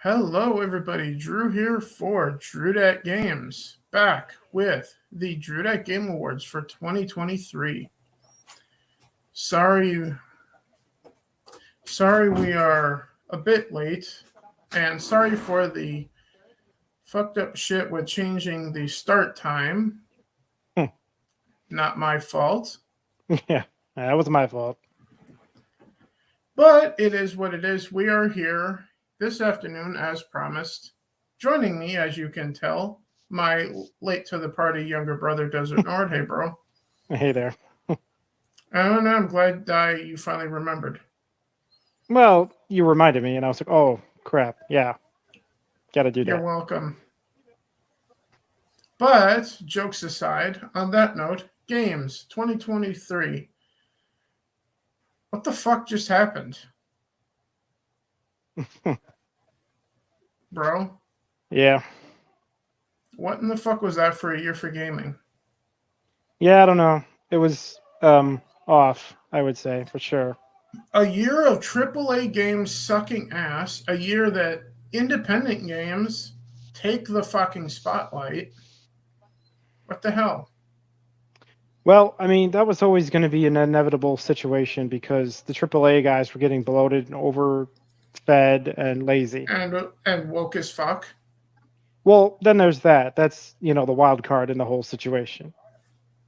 Hello, everybody. Drew here for Drewdat Games, back with the Drewdat Game Awards for 2023. Sorry, we are a bit late, and sorry for the fucked up shit with changing the start time. Not my fault. Yeah, that was my fault. But it is what it is. We are here this afternoon, as promised. Joining me, as you can tell, my late to the party younger brother, Desert Nord. Hey, bro. Hey there. And I'm glad you finally remembered. Well, you reminded me, and I was like, oh, crap. Yeah, gotta do You're that. welcome. But, jokes aside, on that note, games 2023. What the fuck just happened? Bro? Yeah. What in the fuck was that for a year for gaming? Yeah, I don't know. It was off, I would say, for sure. A year of AAA games sucking ass. A year that independent games take the fucking spotlight. What the hell? Well, I mean, that was always going to be an inevitable situation because the AAA guys were getting bloated and overfed and lazy. And woke as fuck. Well, then there's that. That's, the wild card in the whole situation.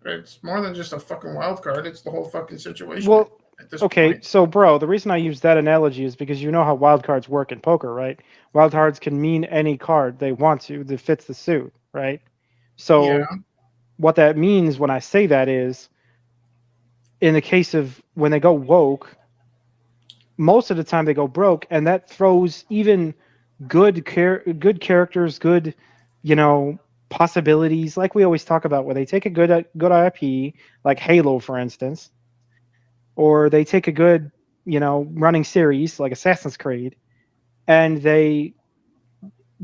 It's more than just a fucking wild card. It's the whole fucking situation Well, at this okay, point. so bro, the reason I use that analogy is because you know how wild cards work in poker, right? Wild cards can mean any card they want to that fits the suit, right? Yeah. So what that means when I say that is, in the case of when they go woke, most of the time they go broke, and that throws even good characters, good, possibilities, like we always talk about, where they take a good IP, like Halo, for instance, or they take a good, running series like Assassin's Creed, and they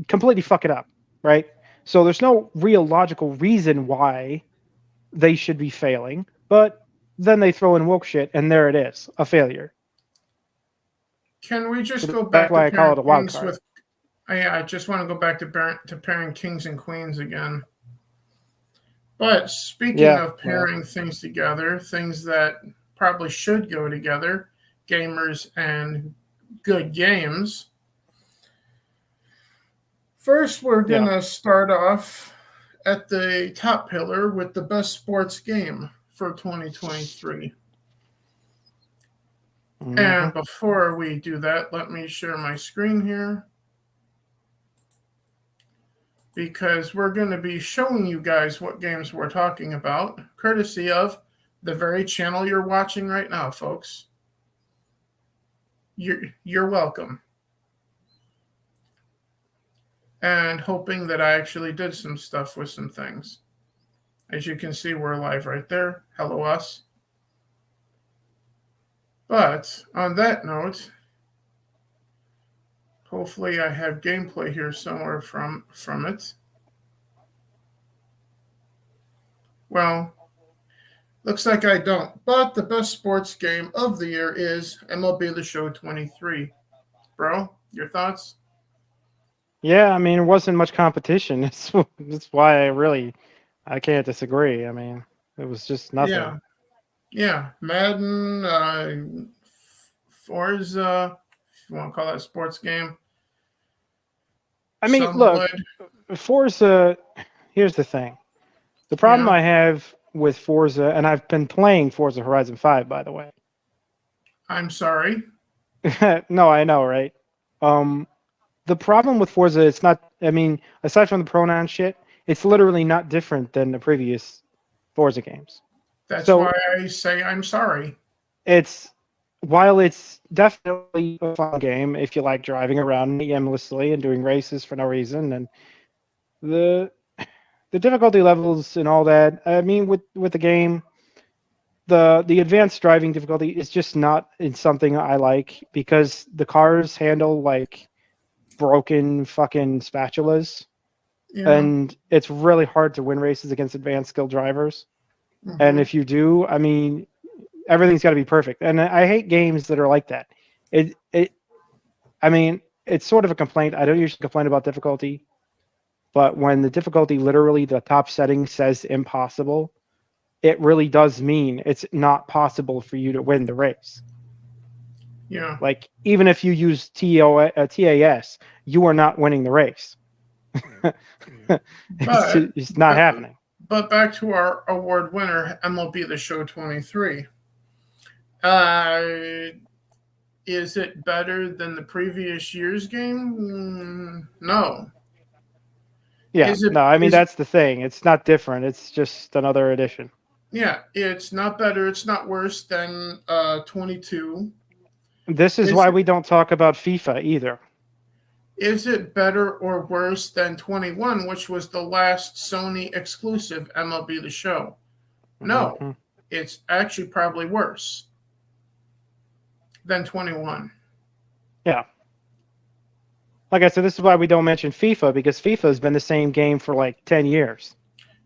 completely fuck it up, right? So there's no real logical reason why they should be failing, but then they throw in woke shit, and there it is, a failure. Can we just So go that's back to why I call pairing it a wild kings card. with? Yeah, I just want to go back to pairing kings and queens again. But speaking Yeah, of well, pairing things together, things that probably should go together, gamers and good games. First, we're yeah. gonna start off at the top pillar with the best sports game for 2023. Mm-hmm. And before we do that, let me share my screen here because we're going to be showing you guys what games we're talking about, courtesy of the very channel you're watching right now, folks. You're welcome. And hoping that I actually did some stuff with some things. As you can see, we're live right there. Hello, us. But on that note, hopefully I have gameplay here somewhere from it. Well, looks like I don't. But the best sports game of the year is MLB The Show 23. Bro, your thoughts? Yeah, I mean, it wasn't much competition. That's why I can't disagree. I mean, it was just nothing. Yeah. Yeah. Madden, Forza, if you want to call that a sports game. I mean, Some look, would. Forza, here's the thing. The problem Yeah. I have with Forza, and I've been playing Forza Horizon 5, by the way. I'm sorry. No, I know, right? The problem with Forza, it's not, I mean, aside from the pronoun shit, it's literally not different than the previous Forza games. That's why So I say I'm sorry. while it's definitely a fun game if you like driving around aimlessly and doing races for no reason, and the difficulty levels and all that, I mean, with the game, the advanced driving difficulty is just not in something I like because the cars handle like broken fucking spatulas, Yeah. and it's really hard to win races against advanced skill drivers. And Mm-hmm. if you do, I mean, everything's got to be perfect. And I hate games that are like that. It I mean, it's sort of a complaint. I don't usually complain about difficulty, but when the difficulty literally the top setting says impossible, it really does mean it's not possible for you to win the race. Yeah. Like even if you use TAS, you are not winning the race. It's not happening. But back to our award winner, MLB The Show 23. Is it better than the previous year's game? No. Yeah, no, I mean, that's the thing. It's not different. It's just another edition. Yeah, it's not better. It's not worse than 22. This is why we don't talk about FIFA either. Is it better or worse than 21, which was the last Sony exclusive MLB The Show? No, it's actually probably worse than 21. Yeah. Like I said, this is why we don't mention FIFA, because FIFA has been the same game for like 10 years.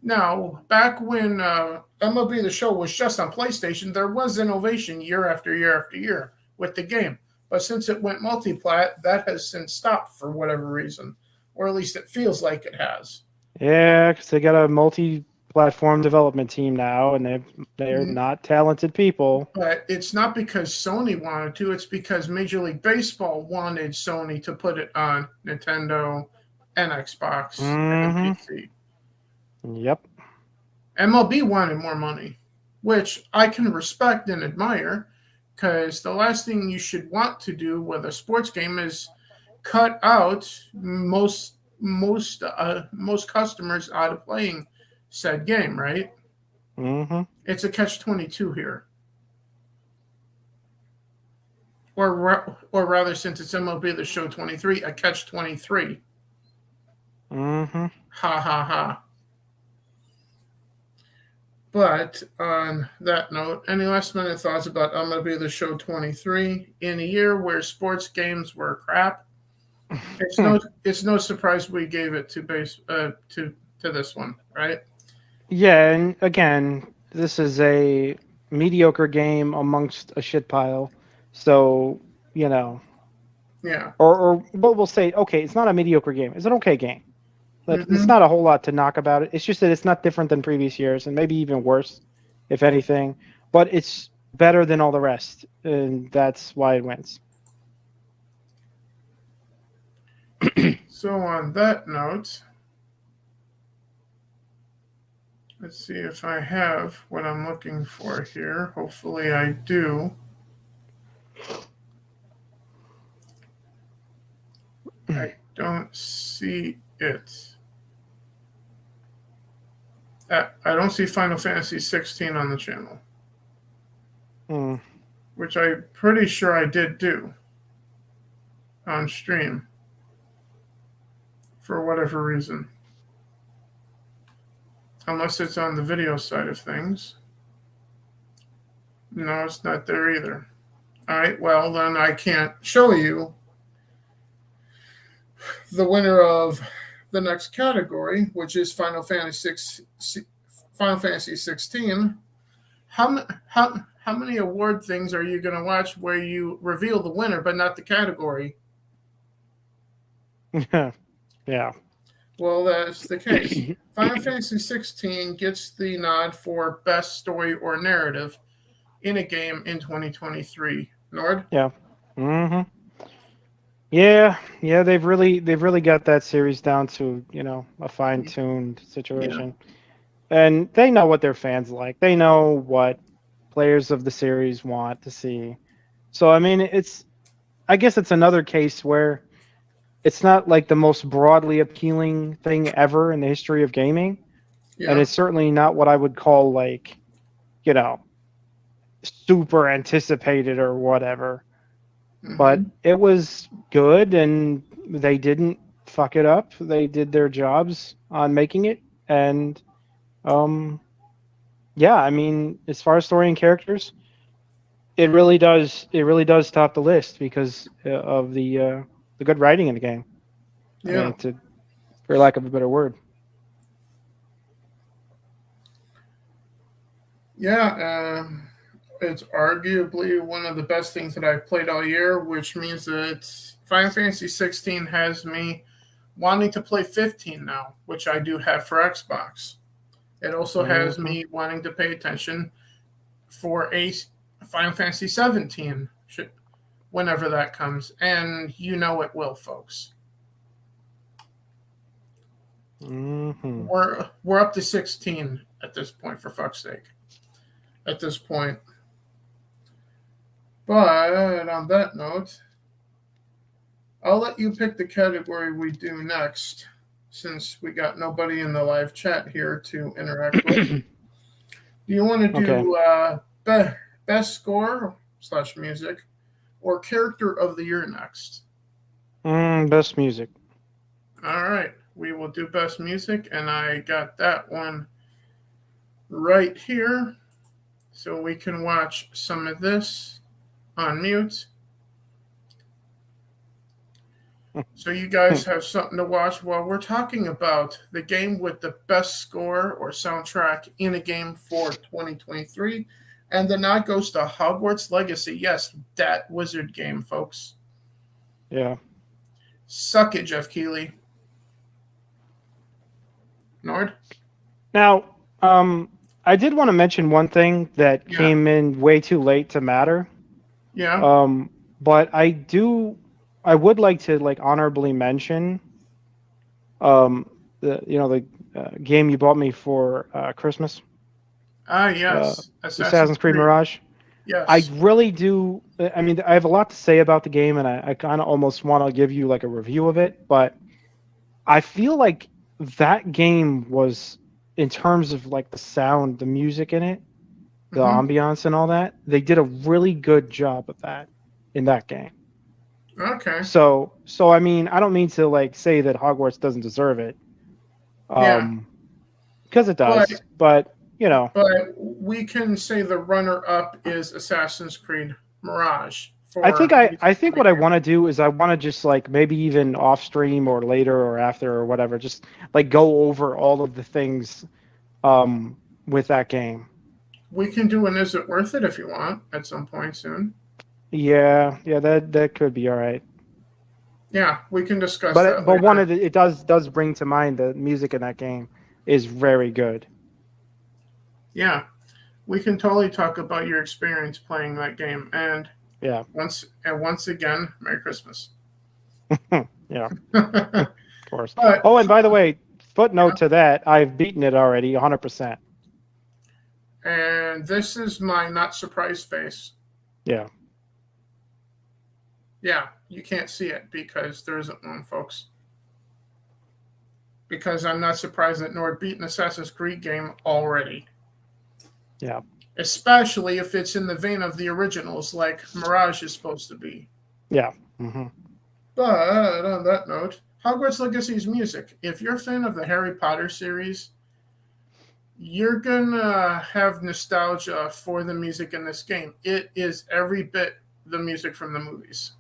Now, back when MLB The Show was just on PlayStation, there was innovation year after year after year with the game. But since it went multi-plat, that has since stopped for whatever reason. Or at least it feels like it has. Yeah, because they got a multi-platform development team now, and they're not talented people. But it's not because Sony wanted to. It's because Major League Baseball wanted Sony to put it on Nintendo and Xbox and PC. Yep. MLB wanted more money, which I can respect and admire, because the last thing you should want to do with a sports game is cut out most customers out of playing said game, right? It's a catch-22 here. Or rather, since it's MLB The Show 23, a catch-23. Ha ha ha. But on that note, any last minute thoughts about MLB The Show 23 in a year where sports games were crap? It's no surprise we gave it to this one, right? Yeah, and again, this is a mediocre game amongst a shit pile. So, Yeah. Or what we'll say, okay, it's not a mediocre game. It's an okay game. It's not a whole lot to knock about it. It's just that it's not different than previous years, and maybe even worse, if anything. But it's better than all the rest, and that's why it wins. So on that note, let's see if I have what I'm looking for here. Hopefully I do. I don't see it. I don't see Final Fantasy 16 on the channel. Which I'm pretty sure I did do on stream. For whatever reason. Unless it's on the video side of things. No, it's not there either. All right, well, then I can't show you the winner of the next category, which is Final Fantasy 16. How many award things are you going to watch where you reveal the winner but not the category? Yeah. Well, that's the case. Final Fantasy 16 gets the nod for best story or narrative in a game in 2023. Nord? Yeah. Yeah, they've really got that series down to, a fine-tuned situation. Yeah. And they know what their fans like. They know what players of the series want to see. So I mean, I guess it's another case where it's not like the most broadly appealing thing ever in the history of gaming. Yeah. And it's certainly not what I would call like, super anticipated or whatever. But it was good, and they didn't fuck it up. They did their jobs on making it. And, yeah, I mean, as far as story and characters, it really does top the list because of the good writing in the game. Yeah. I mean, for lack of a better word. Yeah. it's arguably one of the best things that I've played all year, which means that Final Fantasy 16 has me wanting to play 15 now, which I do have for Xbox. It also has me wanting to pay attention for a Final Fantasy 17 whenever that comes, and you know it will, folks. We're up to 16 at this point, for fuck's sake. At this point. But on that note, I'll let you pick the category we do next, since we got nobody in the live chat here to interact with. Do you want to do best score / music or character of the year next? Best music. All right. We will do best music, and I got that one right here. So we can watch some of this on mute. So you guys have something to watch while we're talking about the game with the best score or soundtrack in a game for 2023. And the nod goes to Hogwarts Legacy. Yes, that wizard game, folks. Yeah. Suck it, Jeff Keighley. Nord? Now, I did want to mention one thing that came in way too late to matter. Yeah. But I would like to honorably mention the game you bought me for Christmas. Yes. Assassin's Creed Mirage. Yes. I really do. I mean, I have a lot to say about the game, and I kind of almost want to give you a review of it, but I feel like that game was, in terms of the sound, the music in it, the ambiance and all that, they did a really good job of that in that game. Okay. So I mean, I don't mean to say that Hogwarts doesn't deserve it. Because it does, but But we can say the runner-up is Assassin's Creed Mirage. I think what I want to do is I want to just maybe even off stream or later or after or whatever, just go over all of the things with that game. We can do an Is It Worth It if you want at some point soon. Yeah, that could be all right. Yeah, we can discuss that. But one of it does bring to mind the music in that game is very good. Yeah, we can totally talk about your experience playing that game, and once again, Merry Christmas. Yeah, of course. And by the way, footnote to that, I've beaten it already, 100%. And this is my not surprised face. Yeah. Yeah, you can't see it because there isn't one, folks. Because I'm not surprised that Nord beat an Assassin's Creed game already. Yeah. Especially if it's in the vein of the originals, like Mirage is supposed to be. Yeah. Mm-hmm. But on that note, Hogwarts Legacy's music. If you're a fan of the Harry Potter series, you're going to have nostalgia for the music in this game. It is every bit the music from the movies.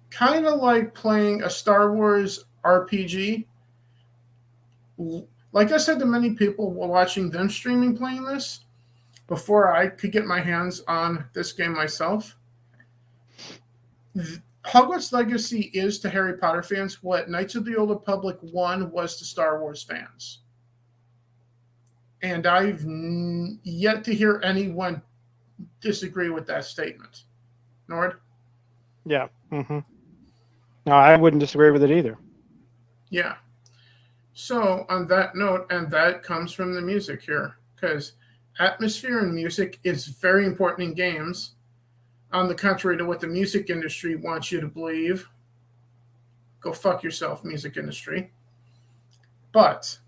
Kind of like playing a Star Wars RPG. Like I said to many people while watching them streaming playing this, before I could get my hands on this game myself, Hogwarts Legacy is to Harry Potter fans what Knights of the Old Republic 1 was to Star Wars fans. And I've yet to hear anyone disagree with that statement. Nord? Yeah. Mm-hmm. No, I wouldn't disagree with it either. Yeah. So on that note, and that comes from the music here, because atmosphere and music is very important in games, on the contrary to what the music industry wants you to believe. Go fuck yourself, music industry. But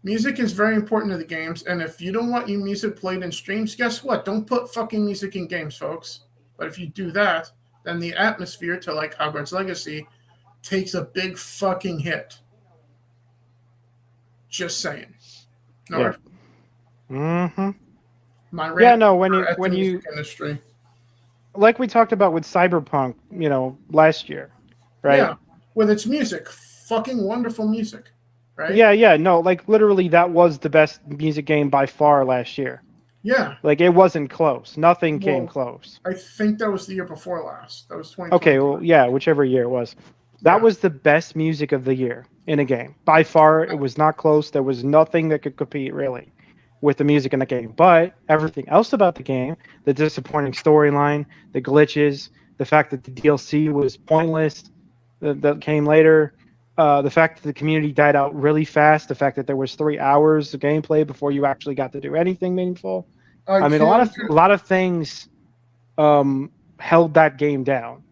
music is very important to the games, and if you don't want your music played in streams, guess what? Don't put fucking music in games, folks. But if you do that, then the atmosphere to Hogwarts Legacy takes a big fucking hit. Just saying. Yeah. Mm-hmm. When you industry, like we talked about with Cyberpunk, last year, right? Yeah, with its music, fucking wonderful music, right? Yeah, no, literally that was the best music game by far last year. Yeah. Like, it wasn't close. Nothing came Well, close. I think that was the year before last. That was Okay, 2023. well, yeah, whichever year it was. That Yeah. was the best music of the year in a game. By far, it was not close. There was nothing that could compete, really, with the music in the game. But everything else about the game, the disappointing storyline, the glitches, the fact that the DLC was pointless, that came later, the fact that the community died out really fast, the fact that there was 3 hours of gameplay before you actually got to do anything meaningful. I I mean, can. a lot of things held that game down.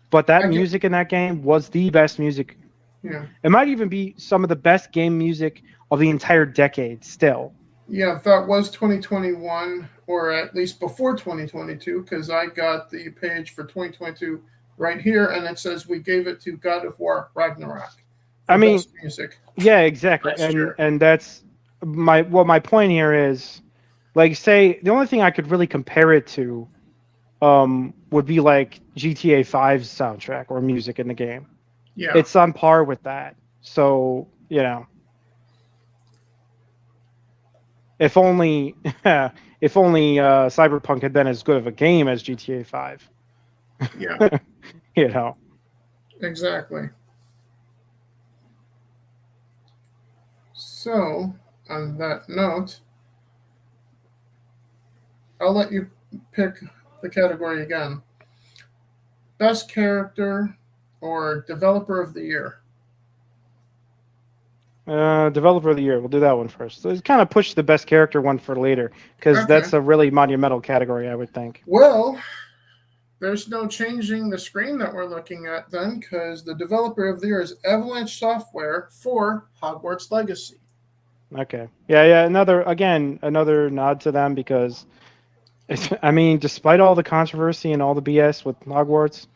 But that I get. music in that game was the best music. Yeah. It might even be some of the best game music of the entire decade still. Yeah, that was 2021, or at least before 2022, because I got the page for 2022 right here, and it says we gave it to God of War Ragnarok I for mean, best music yeah, exactly. last year. And that's my point here is, like, say the only thing I could really compare it to would be like GTA 5's soundtrack or music in the game. Yeah. It's on par with that. So, you know, if only if only Cyberpunk had been as good of a game as GTA 5. Yeah. You know. Exactly. So, on that note, I'll let you pick the category again. Best character or developer of the year. Developer of the year. We'll do that one first. Let's kind of push the best character one for later, because Okay. that's a really monumental category, I would think. Well, there's no changing the screen that we're looking at then, because the developer of the year is Avalanche Software for Hogwarts Legacy. Okay. Yeah. Another nod to them because, I mean, despite all the controversy and all the BS with Hogwarts,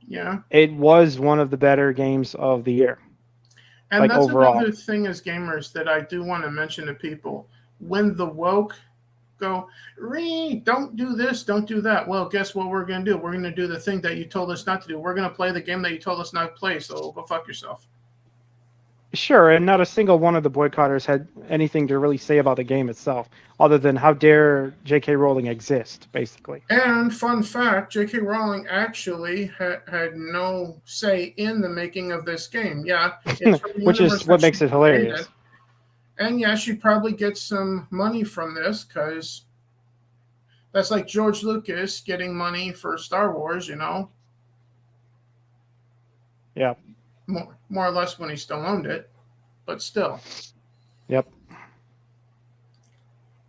Yeah. it was one of the better games of the year. And like, that's overall. another thing as gamers that I do want to mention to people. When the woke go, don't do this, don't do that. Well, guess what we're going to do? We're going to do the thing that you told us not to do. We're going to play the game that you told us not to play. So go fuck yourself. Sure, and not a single one of the boycotters had anything to really say about the game itself, other than how dare J.K. Rowling exist, basically. And fun fact, J.K. Rowling actually had no say in the making of this game. Yeah, it's from the Which is universe what that makes she it hilarious. created. And yeah, she probably gets some money from this because that's like George Lucas getting money for Star Wars, you know? Yeah. More or less when he still owned it, but still. Yep.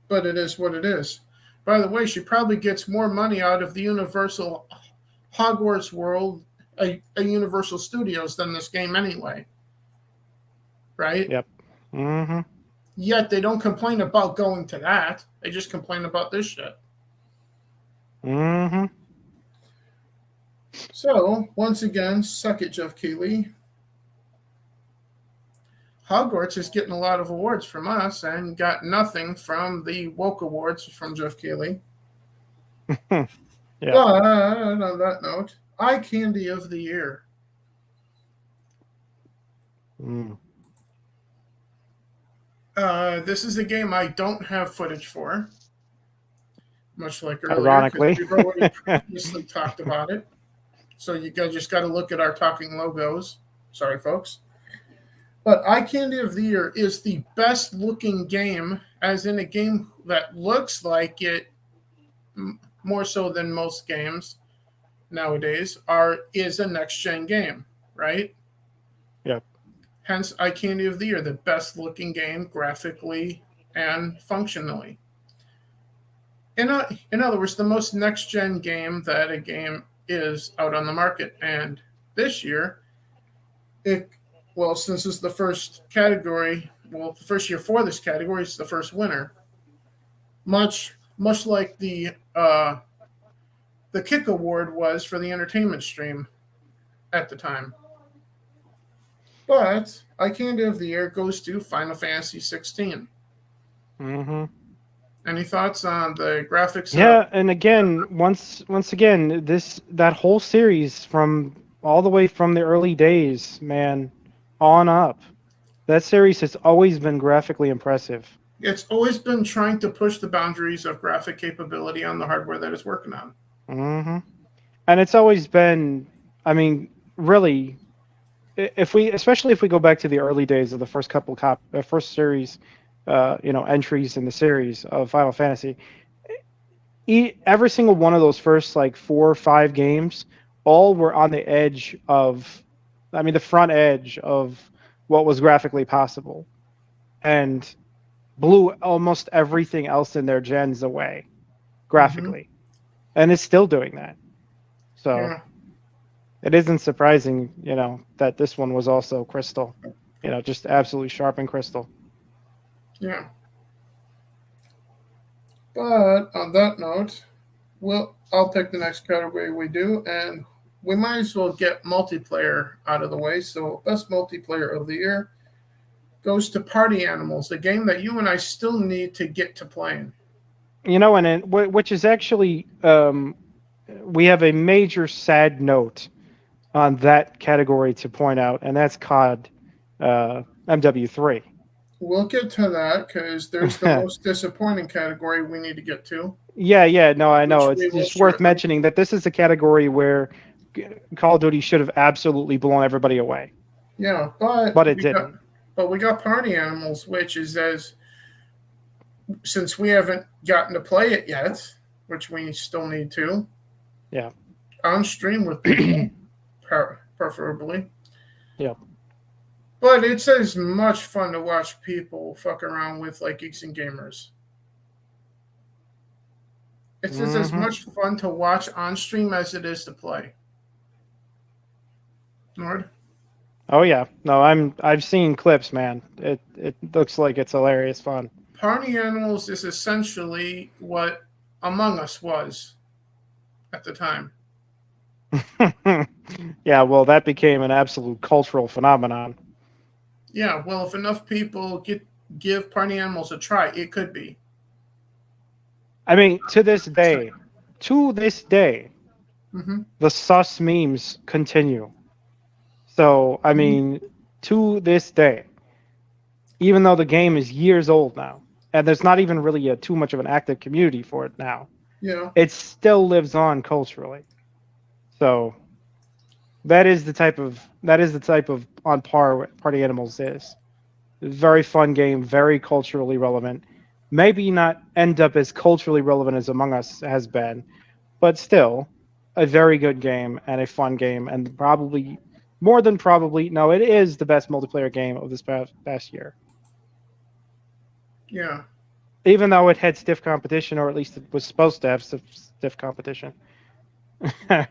But it is what it is. By the way, she probably gets more money out of the Universal Hogwarts world, a Universal Studios, than this game anyway. Right? Yep. Mm-hmm. Yet they don't complain about going to that. They just complain about this shit. Mm-hmm. So, once again, suck it, Jeff Keighley. Hogwarts is getting a lot of awards from us and got nothing from the woke awards from Jeff Keighley. Yeah. But on that note, eye candy of the year. Mm. This is a game I don't have footage for, much like earlier. Ironically. We've already previously talked about it. So you guys just got to look at our talking logos. Sorry, folks. But Eye Candy of the Year is the best looking game, as in a game that looks like it more so than most games nowadays is a next gen game, right? Yeah. Hence Eye Candy of the Year, the best looking game graphically and functionally. In other words, the most next gen game that a game is out on the market. And this year, since it's the first category, the first year for this category, it's the first winner. Much like the Kick Award was for the entertainment stream at the time. But Eye Candy of the Year goes to Final Fantasy 16. Mm-hmm. Any thoughts on the graphics? Yeah, and again, once again, that whole series from all the way from the early days, man, on up. That series has always been graphically impressive. It's always been trying to push the boundaries of graphic capability on the hardware that it's working on. Hmm. And it's always been, I mean, really, especially if we go back to the early days of the first first series, entries in the series of Final Fantasy, every single one of those first like 4 or 5 games, all were on the edge of, I mean, the front edge of what was graphically possible, and blew almost everything else in their gens away graphically, and it's still doing that. So Yeah. it isn't surprising, that this one was also crystal, just absolutely sharp and crystal. Yeah. But on that note, I'll pick the next category we do, and we might as well get multiplayer out of the way. So, best multiplayer of the year goes to Party Animals, a game that you and I still need to get to playing. Which is actually, we have a major sad note on that category to point out, and that's COD MW3. We'll get to that because there's the most disappointing category we need to get to. Yeah, no, I know. It's we will just worth shortly. mentioning that this is a category where Call of Duty should have absolutely blown everybody away. Yeah, but it didn't. But we got Party Animals, which is since we haven't gotten to play it yet, which we still need to. Yeah. On stream with people, preferably. Yeah. But it's as much fun to watch people fuck around with like Geeks and Gamers. It's just as much fun to watch on stream as it is to play. Nord? Oh yeah, no, I've seen clips, man. It looks like it's hilarious fun. Party Animals is essentially what Among Us was at the time. Yeah, well, that became an absolute cultural phenomenon. Yeah, well, if enough people give Party Animals a try, it could be. I mean, to this day, the sus memes continue. So, I mean, to this day, even though the game is years old now, and there's not even really too much of an active community for it now, it still lives on culturally. So, that is the type of on par with Party Animals is. Very fun game, very culturally relevant. Maybe not end up as culturally relevant as Among Us has been, but still a very good game and a fun game, and it is the best multiplayer game of this past year. Yeah. Even though it had stiff competition, or at least it was supposed to have stiff competition. But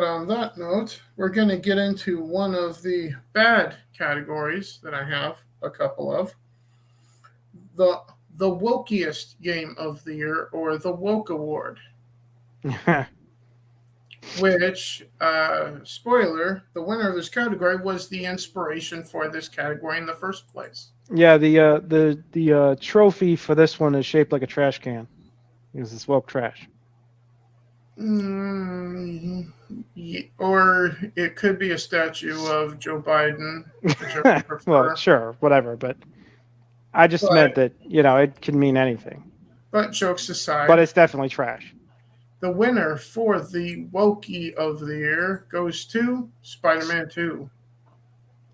on that note, we're going to get into one of the bad categories that I have a couple of. The wokiest game of the year, or the Woke Award. Which, spoiler, the winner of this category was the inspiration for this category in the first place. Yeah, the trophy for this one is shaped like a trash can. Because it's woke trash. Or it could be a statue of Joe Biden. Well, sure, whatever. But I just meant that, it can mean anything. But jokes aside. But it's definitely trash. The winner for the Wokey of the year goes to Spider-Man 2.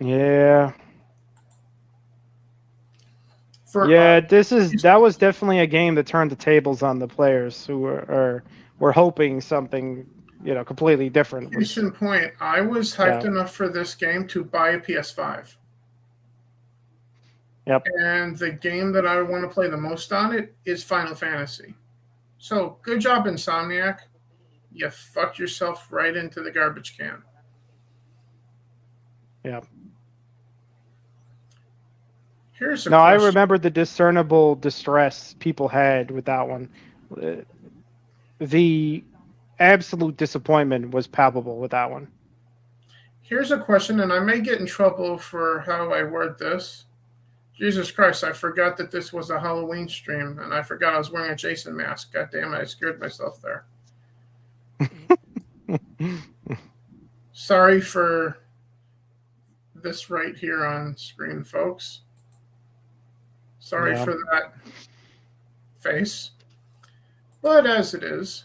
Yeah. That was definitely a game that turned the tables on the players who were hoping something, completely different. Case in point, I was hyped enough for this game to buy a PS5. Yep. And the game that I want to play the most on it is Final Fantasy. So, good job, Insomniac. You fucked yourself right into the garbage can. Yeah. Here's a question. I remember the discernible distress people had with that one. The absolute disappointment was palpable with that one. Here's a question, and I may get in trouble for how I word this. Jesus Christ, I forgot that this was a Halloween stream, and I forgot I was wearing a Jason mask. God damn it, I scared myself there. Sorry for this right here on screen, folks. Sorry Yeah. for that face. But as it is,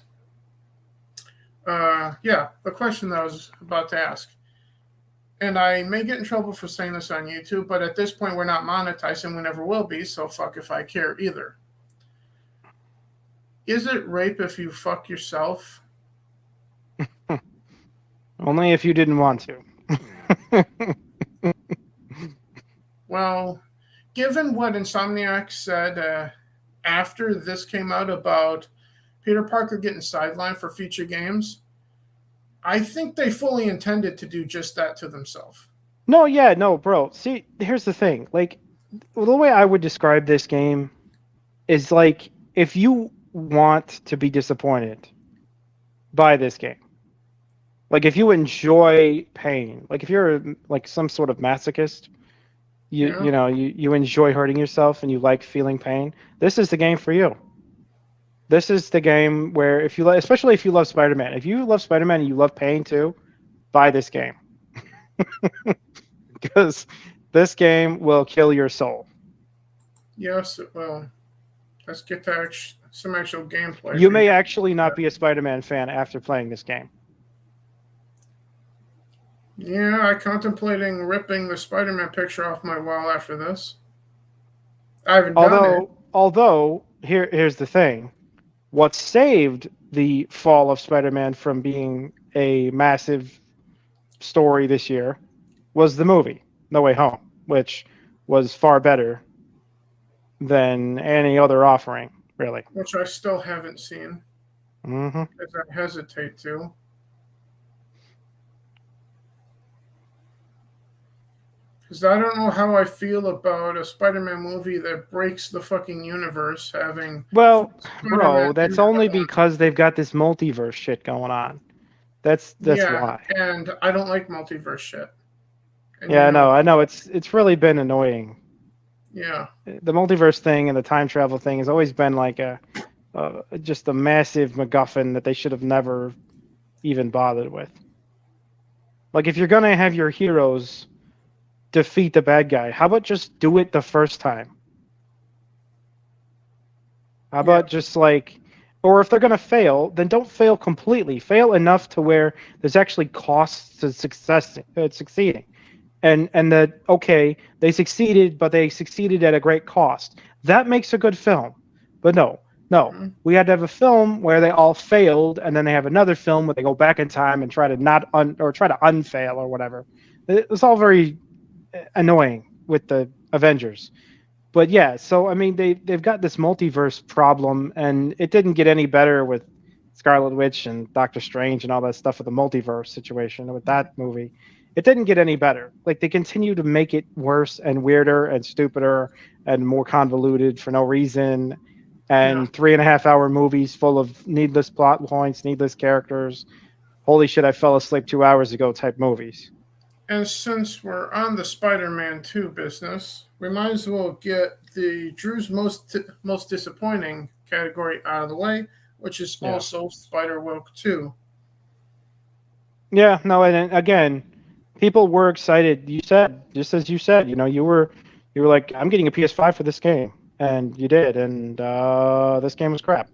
yeah, the question that I was about to ask. And I may get in trouble for saying this on YouTube, but at this point, we're not monetized and we never will be, so fuck if I care either. Is it rape if you fuck yourself? Only if you didn't want to. Well, given what Insomniac said after this came out about Peter Parker getting sidelined for future games, I think they fully intended to do just that to themselves. No, yeah, no, bro. See, here's the thing. Like, the way I would describe this game is like if you want to be disappointed by this game, like if you enjoy pain, like if you're like some sort of masochist, you enjoy hurting yourself and you like feeling pain, this is the game for you. This is the game where if you especially if you love Spider-Man, if you love Spider-Man and you love pain too, buy this game. Because this game will kill your soul. Yes, well, let's get to some actual gameplay. You may actually not be a Spider-Man fan after playing this game. Yeah, I contemplating ripping the Spider-Man picture off my wall after this. I haven't done it. Although here's the thing. What saved the fall of Spider-Man from being a massive story this year was the movie No Way Home, which was far better than any other offering, really. Which I still haven't seen. Mm-hmm. Because I hesitate to. Because I don't know how I feel about a Spider-Man movie that breaks the fucking universe having... Well, Spider-Man bro, that's only because they've got this multiverse shit going on. That's why. And I don't like multiverse shit. And yeah, I know. It's really been annoying. Yeah. The multiverse thing and the time travel thing has always been like just a massive MacGuffin that they should have never even bothered with. Like, if you're gonna have your heroes defeat the bad guy, how about just do it the first time? How about just like, or if they're gonna fail, then don't fail completely. Fail enough to where there's actually costs to succeeding. And that, okay, they succeeded, but they succeeded at a great cost. That makes a good film. But no, we had to have a film where they all failed, and then they have another film where they go back in time and try to try to unfail or whatever. It's all very annoying with the Avengers. But yeah, so I mean, they've got this multiverse problem, and it didn't get any better with Scarlet Witch and Doctor Strange and all that stuff with the multiverse situation with that movie. It didn't get any better. Like, they continue to make it worse and weirder and stupider and more convoluted for no reason. And 3.5-hour movies full of needless plot points, needless characters. Holy shit, I fell asleep 2 hours ago type movies. And since we're on the Spider-Man 2 business, we might as well get the Drew's most disappointing category out of the way, which is also Spider-Woke 2. Yeah, no, and again, people were excited. You said, just as you said, you were like, I'm getting a PS5 for this game, and you did, and this game was crap.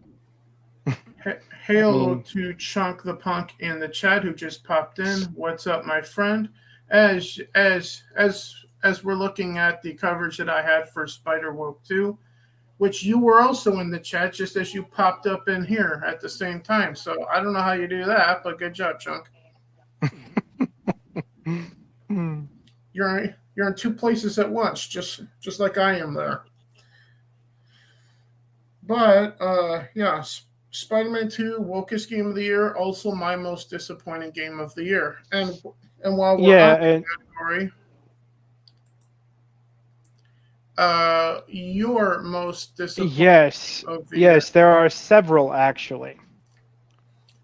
Halo to Chunk the Punk in the chat who just popped in. What's up, my friend? As we're looking at the coverage that I had for Spider-Woke 2, which you were also in the chat just as you popped up in here at the same time. So I don't know how you do that, but good job, Chunk. You're in two places at once, just like I am there. But Spider-Man 2, Wokest Game of the Year, also my most disappointing game of the year. And while we're on the category, your most disappointing of the year. There are several actually.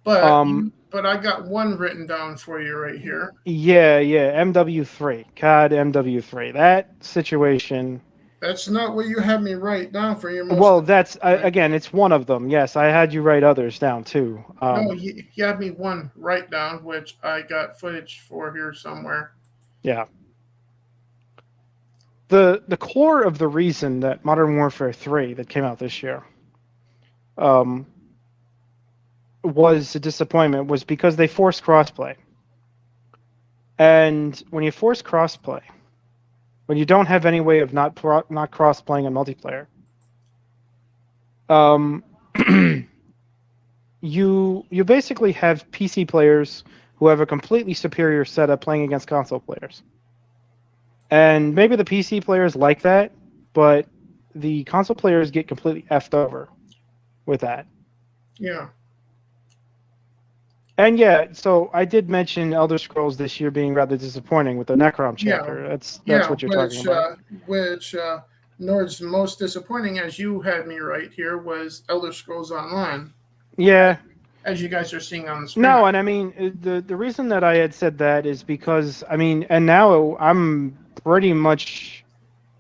But I got one written down for you right here. Yeah, MW3. COD MW3. That situation. That's not what you had me write down for your most. Well, that's again, it's one of them. Yes, I had you write others down too. No, you had me one write down, which I got footage for here somewhere. Yeah. the core of the reason that Modern Warfare 3 that came out this year was a disappointment was because they forced crossplay. And when you force crossplay, when you don't have any way of not cross-playing in multiplayer, you basically have PC players who have a completely superior setup playing against console players. And maybe the PC players like that, but the console players get completely effed over with that. Yeah. And yeah, so I did mention Elder Scrolls this year being rather disappointing with the Necrom chapter. That's what you're talking about. Which Nord's most disappointing, as you had me right here, was Elder Scrolls Online. Yeah. As you guys are seeing on the screen. No, and I mean, the reason that I had said that is because, I mean, and now I'm pretty much,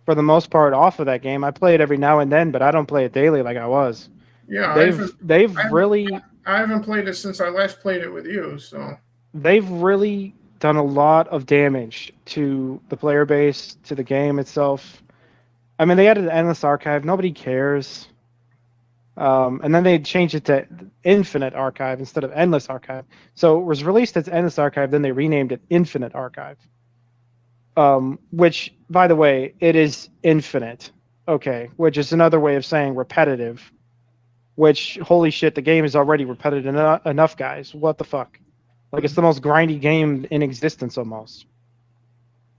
for the most part, off of that game. I play it every now and then, but I don't play it daily like I was. Yeah, they've really... I haven't played it since I last played it with you, so... They've really done a lot of damage to the player base, to the game itself. I mean, they added an endless archive. Nobody cares. And then they changed it to Infinite Archive instead of Endless Archive. So it was released as Endless Archive, then they renamed it Infinite Archive. Which, by the way, it is infinite. Okay, which is another way of saying repetitive. Which, holy shit, the game is already repetitive enough, guys. What the fuck? Like, it's the most grindy game in existence, almost.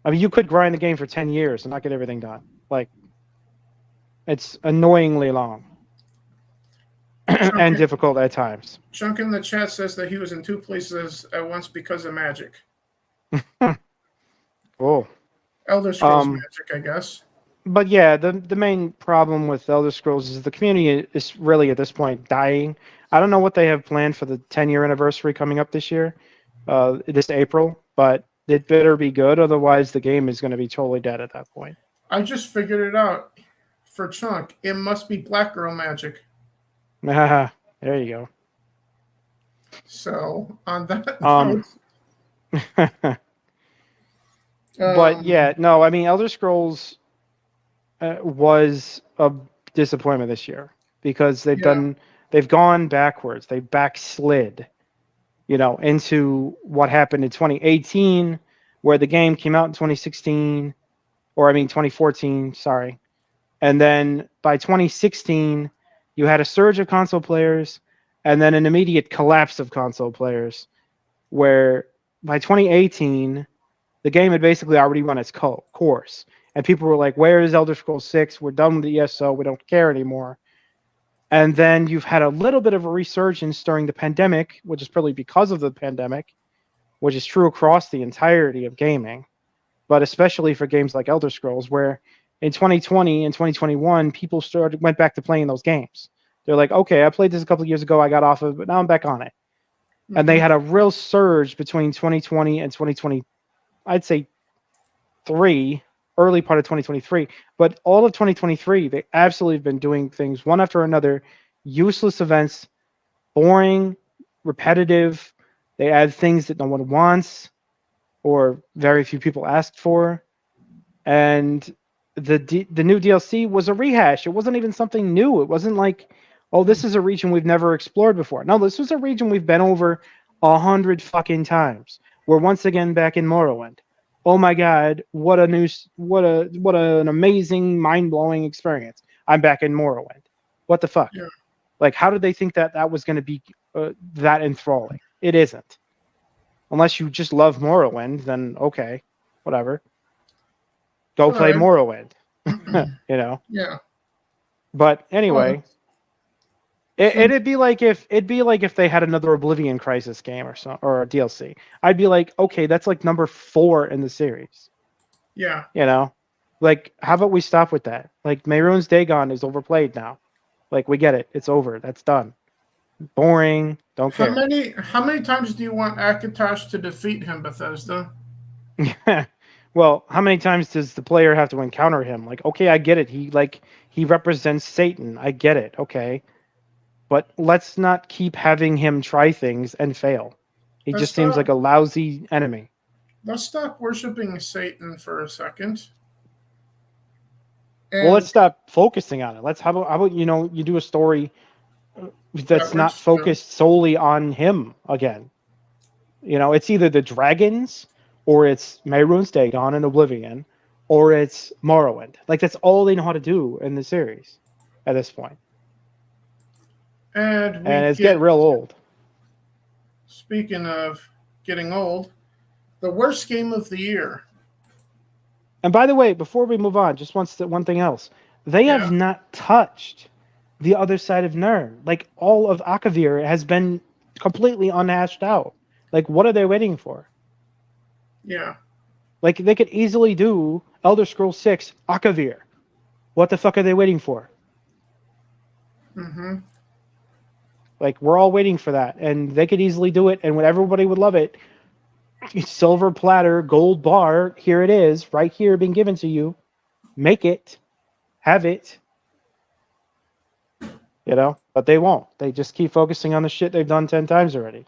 I mean, you could grind the game for 10 years and not get everything done. Like, it's annoyingly long. And difficult at times. Chunk in the chat says that he was in 2 places at once because of magic. Oh. Elder Scrolls magic, I guess. But yeah, the main problem with Elder Scrolls is the community is really at this point dying. I don't know what they have planned for the 10-year anniversary coming up this year, this April, but it better be good, otherwise the game is going to be totally dead at that point. I just figured it out for Chunk. It must be Black Girl magic. There you go. So on that note, but yeah, no, I mean Elder Scrolls was a disappointment this year because they've gone backwards. They backslid, into what happened in 2018, where the game came out in 2016, or I mean 2014, sorry. And then by 2016, you had a surge of console players and then an immediate collapse of console players, where by 2018, the game had basically already run its course. And people were like, where is Elder Scrolls 6? We're done with the ESO. We don't care anymore. And then you've had a little bit of a resurgence during the pandemic, which is probably because of the pandemic, which is true across the entirety of gaming, but especially for games like Elder Scrolls, where in 2020 and 2021, people went back to playing those games. They're like, okay, I played this a couple of years ago. I got off of it, but now I'm back on it. Mm-hmm. And they had a real surge between 2020 and 2020, I'd say early part of 2023, but all of 2023, they absolutely have been doing things one after another, useless events, boring, repetitive. They add things that no one wants or very few people asked for. And the new DLC was a rehash. It wasn't even something new. It wasn't like, oh, this is a region we've never explored before. No, this was a region we've been over 100 fucking times. We're once again back in Morrowind. Oh my God, what an amazing, mind-blowing experience. I'm back in Morrowind. What the fuck? Yeah. Like, how did they think that was going to be that enthralling? It isn't. Unless you just love Morrowind, then okay, whatever. Go play Morrowind. Yeah. But anyway, it'd be like if they had another Oblivion Crisis game or a DLC. I'd be like, okay, that's like number 4 in the series. Yeah. Like, how about we stop with that? Like, Mehrunes Dagon is overplayed now. Like, we get it. It's over. That's done. Boring. Don't care. How many times do you want Akatosh to defeat him, Bethesda? Well, how many times does the player have to encounter him? Like, okay, I get it. He represents Satan. I get it. Okay. But let's not keep having him try things and fail. He just seems like a lousy enemy. Let's stop worshiping Satan for a second. And Well, let's stop focusing on it. How about you do a story that's that not works too. focused solely on him again. It's either the dragons or it's Mehrunes Dagon and Oblivion or it's Morrowind. Like that's all they know how to do in the series at this point. And And we it's get, getting real old. speaking of getting old, the worst game of the year. And by the way, before we move on, just one thing else. They Yeah. have not touched the other side of Nirn. Like all of Akavir has been completely unhashed out. Like what are they waiting for? Yeah. Like they could easily do Elder Scrolls 6 Akavir. What the fuck are they waiting for? Mm-hmm. Like we're all waiting for that, and they could easily do it, and when everybody would love it. Silver platter, gold bar. Here it is, right here, being given to you. Make it, have it. But they won't. They just keep focusing on the shit they've done 10 times already,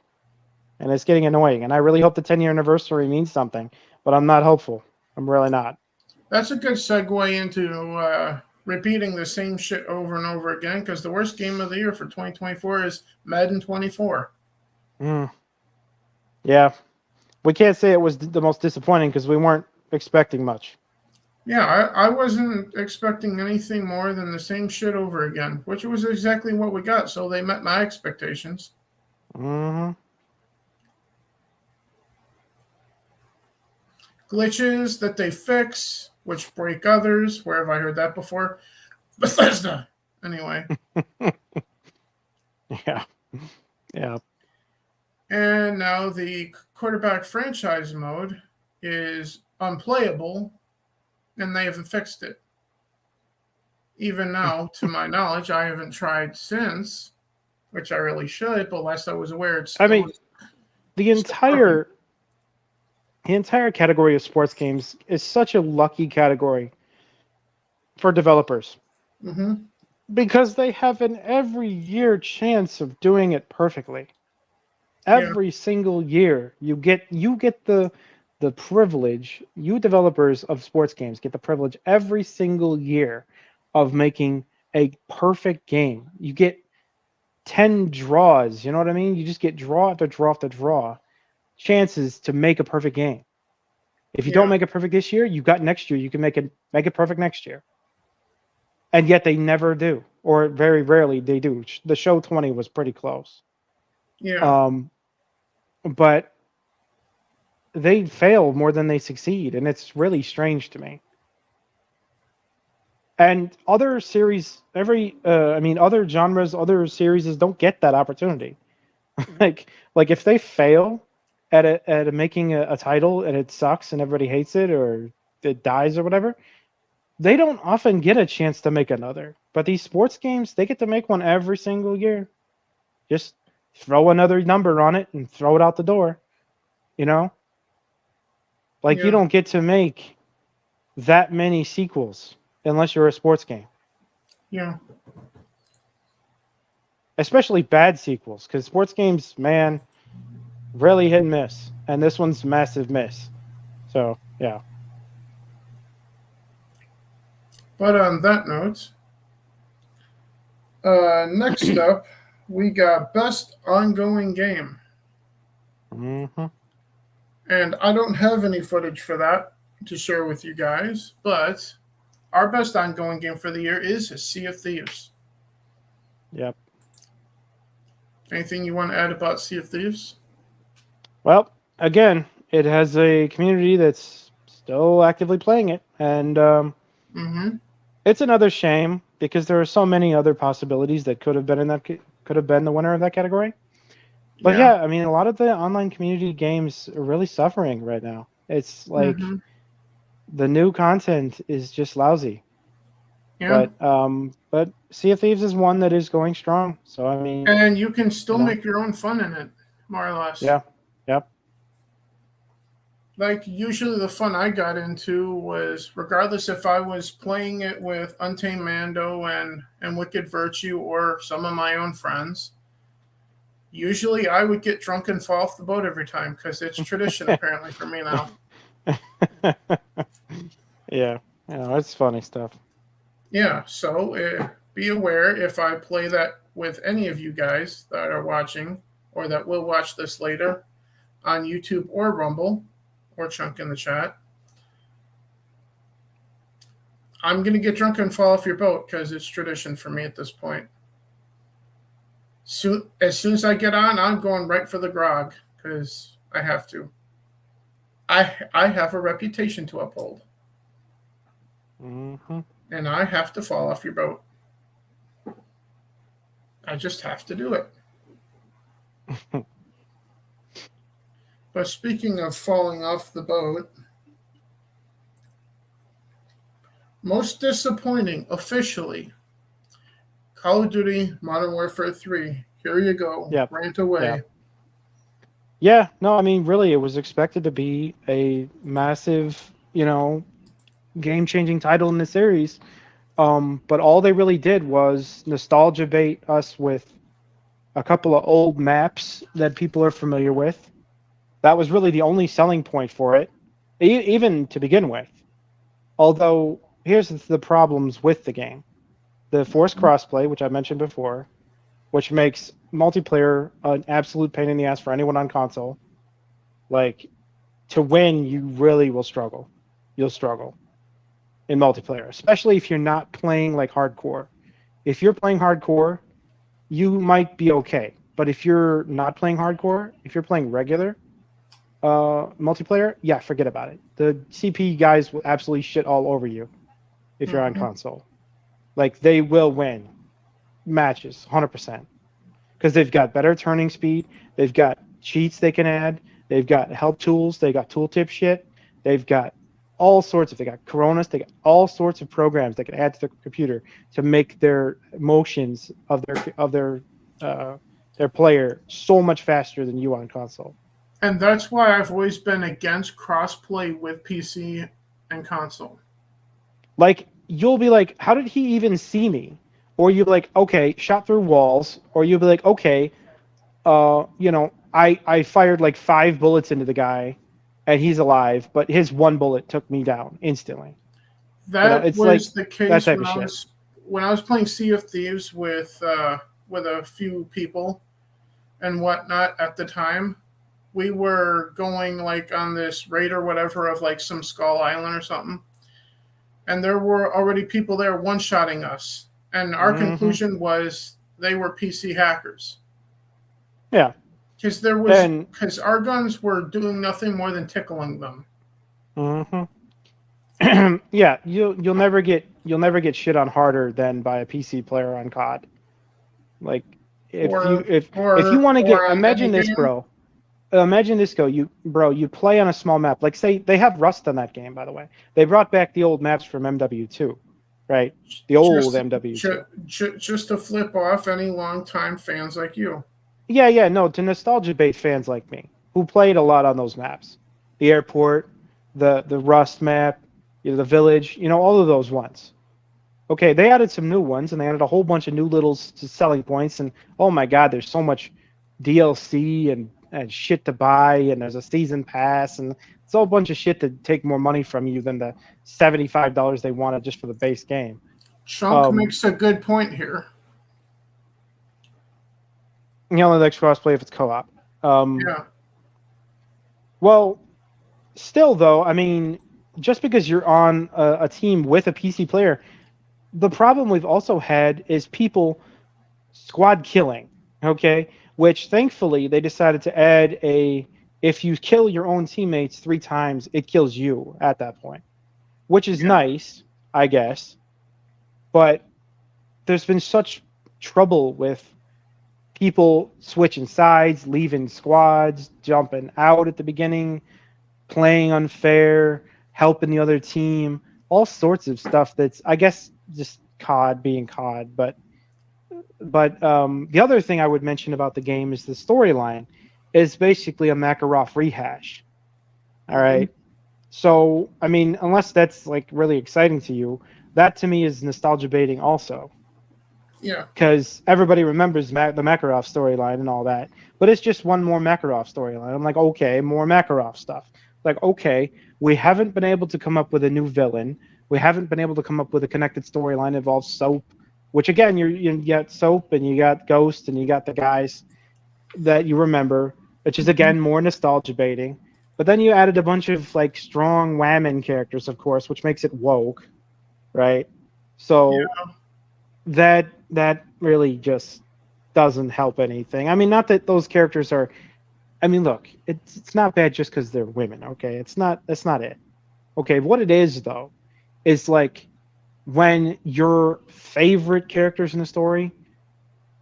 and it's getting annoying. And I really hope the 10-year anniversary means something, but I'm not hopeful. I'm really not. That's a good segue into repeating the same shit over and over again, because the worst game of the year for 2024 is Madden 24. Yeah. We can't say it was the most disappointing because we weren't expecting much. Yeah, I wasn't expecting anything more than the same shit over again, which was exactly what we got. So they met my expectations. Mm-hmm. Glitches that they fix, which break others. Where have I heard that before? Bethesda. Anyway. Yeah. Yeah. And now the quarterback franchise mode is unplayable, and they haven't fixed it. Even now, to my knowledge, I haven't tried since, which I really should, but last I was aware, it's still, the entire category of sports games is such a lucky category for developers. Mm-hmm. Because they have an every year chance of doing it perfectly. Every single year you get the privilege, you developers of sports games get the privilege every single year of making a perfect game. You get 10 draws, you know what I mean? You just get draw after draw after draw chances to make a perfect game. If you don't make it perfect this year, you've got next year, you can make it perfect next year. And yet they never do, or very rarely they do. The show 20 was pretty close. Yeah. But they fail more than they succeed, and it's really strange to me. And other series, other genres, other series don't get that opportunity. like if they fail at making a title and it sucks and everybody hates it or it dies or whatever, they don't often get a chance to make another. But these sports games, they get to make one every single year. Just throw another number on it and throw it out the door. You don't get to make that many sequels unless you're a sports game. Yeah. Especially bad sequels, because sports games, man, really hit and miss. And this one's massive miss. So, yeah. But on that note, next up, we got Best Ongoing Game. Mm-hmm. And I don't have any footage for that to share with you guys, but our best ongoing game for the year is Sea of Thieves. Yep. Anything you want to add about Sea of Thieves? Well, again, it has a community that's still actively playing it, and it's another shame because there are so many other possibilities that could have been the winner of that category. But yeah, I mean, a lot of the online community games are really suffering right now. It's like the new content is just lousy. Yeah. But Sea of Thieves is one that is going strong. So I mean, and you can still make your own fun in it, more or less. Yeah. Yep. Like usually the fun I got into was, regardless if I was playing it with Untamed Mando and Wicked Virtue or some of my own friends, usually I would get drunk and fall off the boat every time because it's tradition apparently for me now. Yeah, it's funny stuff. Yeah, so be aware if I play that with any of you guys that are watching or that will watch this later on YouTube or Rumble or Chunk in the chat. I'm going to get drunk and fall off your boat because it's tradition for me at this point. As soon as I get on, I'm going right for the grog because I have to. I have a reputation to uphold. Mm-hmm. And I have to fall off your boat. I just have to do it. But speaking of falling off the boat, most disappointing officially, Call of Duty Modern Warfare 3. Here you go. Yep. Rant away. Yeah, no, I mean, really, it was expected to be a massive, game-changing title in the series. But all they really did was nostalgia bait us with a couple of old maps that people are familiar with. That was really the only selling point for it, even to begin with. Although, here's the problems with the game. The forced crossplay, which I mentioned before, which makes multiplayer an absolute pain in the ass for anyone on console. Like, to win, you really will struggle. You'll struggle in multiplayer, especially if you're not playing like hardcore. If you're playing hardcore, you might be okay. But if you're not playing hardcore, if you're playing regular multiplayer, yeah, forget about it. The CP guys will absolutely shit all over you if you're on console. Like, they will win matches 100% because they've got better turning speed, they've got cheats they can add, they've got help tools, they got tooltip shit, they've got all sorts of, they got Coronas, they got all sorts of programs they can add to the computer to make their motions of their player so much faster than you on console. And that's why I've always been against crossplay with PC and console. Like, you'll be like, how did he even see me? Or you'll be like, okay, shot through walls. Or you'll be like, okay, I fired like 5 bullets into the guy and he's alive, but his 1 bullet took me down instantly. That was like the case when I was playing Sea of Thieves with a few people and whatnot at the time. We were going like on this raid or whatever of like some Skull Island or something. And there were already people there one-shotting us. And our conclusion was they were PC hackers. Yeah. Because our guns were doing nothing more than tickling them. Yeah, you'll never get shit on harder than by a PC player on COD. Like, if you want to get, imagine this, bro. Imagine this, you play on a small map. Like, say they have Rust on that game, by the way. They brought back the old maps from MW2, right? The old MW2. Just to flip off any longtime fans like you. Yeah, no, to nostalgia bait fans like me who played a lot on those maps, the airport, the Rust map, the village, all of those ones. Okay, they added some new ones and they added a whole bunch of new little selling points, and oh my God, there's so much DLC and shit to buy, and there's a season pass, and it's all a bunch of shit to take more money from you than the $75 they wanted just for the base game. Chunk makes a good point here. The next crossplay if it's co-op. Yeah. Well, still though, I mean, just because you're on a team with a PC player, the problem we've also had is people squad killing. Okay. Which thankfully they decided to add if you kill your own teammates 3 times, it kills you at that point, which is nice, I guess. But there's been such trouble with people switching sides, leaving squads, jumping out at the beginning, playing unfair, helping the other team, all sorts of stuff that's, I guess, just COD being COD, But the other thing I would mention about the game is the storyline is basically a Makarov rehash. All right. So, I mean, unless that's like really exciting to you, that to me is nostalgia baiting also. Yeah. Because everybody remembers the Makarov storyline and all that. But it's just one more Makarov storyline. I'm like, okay, more Makarov stuff. Like, okay, we haven't been able to come up with a new villain. We haven't been able to come up with a connected storyline that involves Soap, which again, you got Soap and you got Ghost and you got the guys that you remember, which is again more nostalgia baiting. But then you added a bunch of like strong women characters, of course, which makes it woke, right? So that really just doesn't help anything. I mean, not that those characters are. I mean, look, it's not bad just because they're women. Okay, that's not it. Okay, what it is though, is like when your favorite characters in the story,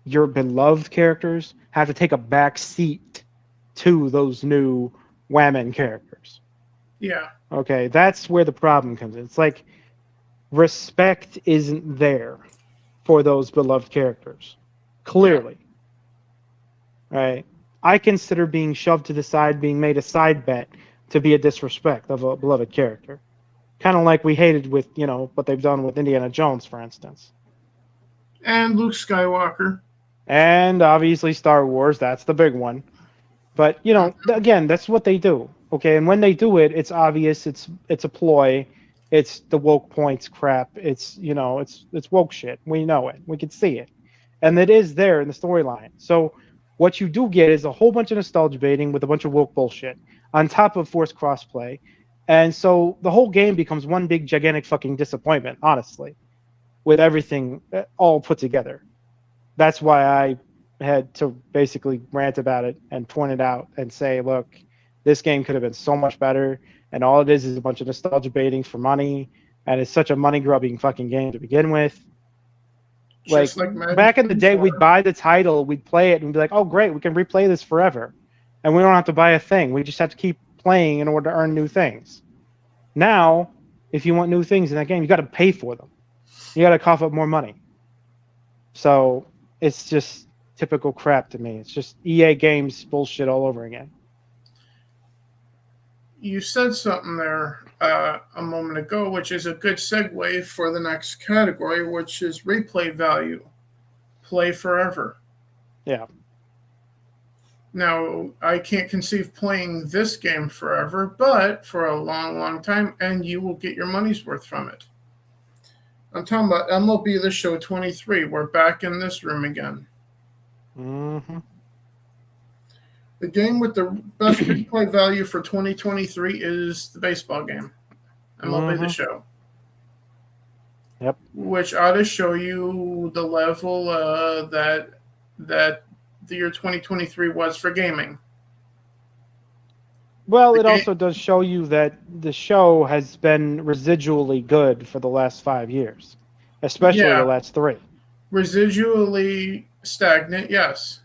your beloved characters, have to take a back seat to those new women characters. Yeah. Okay, that's where the problem comes in. It's like respect isn't there for those beloved characters. Clearly. Right? I consider being shoved to the side, being made a side bet, to be a disrespect of a beloved character. Kind of like we hated with, what they've done with Indiana Jones, for instance. And Luke Skywalker. And obviously Star Wars, that's the big one. But, again, that's what they do. Okay, and when they do it, it's obvious, it's a ploy, it's the woke points crap, it's woke shit. We know it. We can see it. And it is there in the storyline. So what you do get is a whole bunch of nostalgia baiting with a bunch of woke bullshit on top of forced crossplay. And so the whole game becomes one big gigantic fucking disappointment, honestly, with everything all put together. That's why I had to basically rant about it and point it out and say, look, this game could have been so much better, and all it is a bunch of nostalgia baiting for money, and it's such a money grubbing fucking game to begin with. Like back in the day, we'd buy the title, we'd play it, and be like, oh great, we can replay this forever, and we don't have to buy a thing. We just have to keep playing in order to earn new things. Now, if you want new things in that game, you got to pay for them. You got to cough up more money. So it's just typical crap to me. It's just EA Games bullshit all over again. You said something there a moment ago, which is a good segue for the next category, which is replay value. Play forever. Yeah. Now, I can't conceive playing this game forever, but for a long, long time, and you will get your money's worth from it. I'm talking about MLB The Show 23. We're back in this room again. Mm-hmm. The game with the best replay value for 2023 is the baseball game. MLB The Show. Yep. Which ought to show you the level that the year 2023 was for gaming. Well, it also does show you that the show has been residually good for the last 5 years, especially the last 3. Residually stagnant, yes,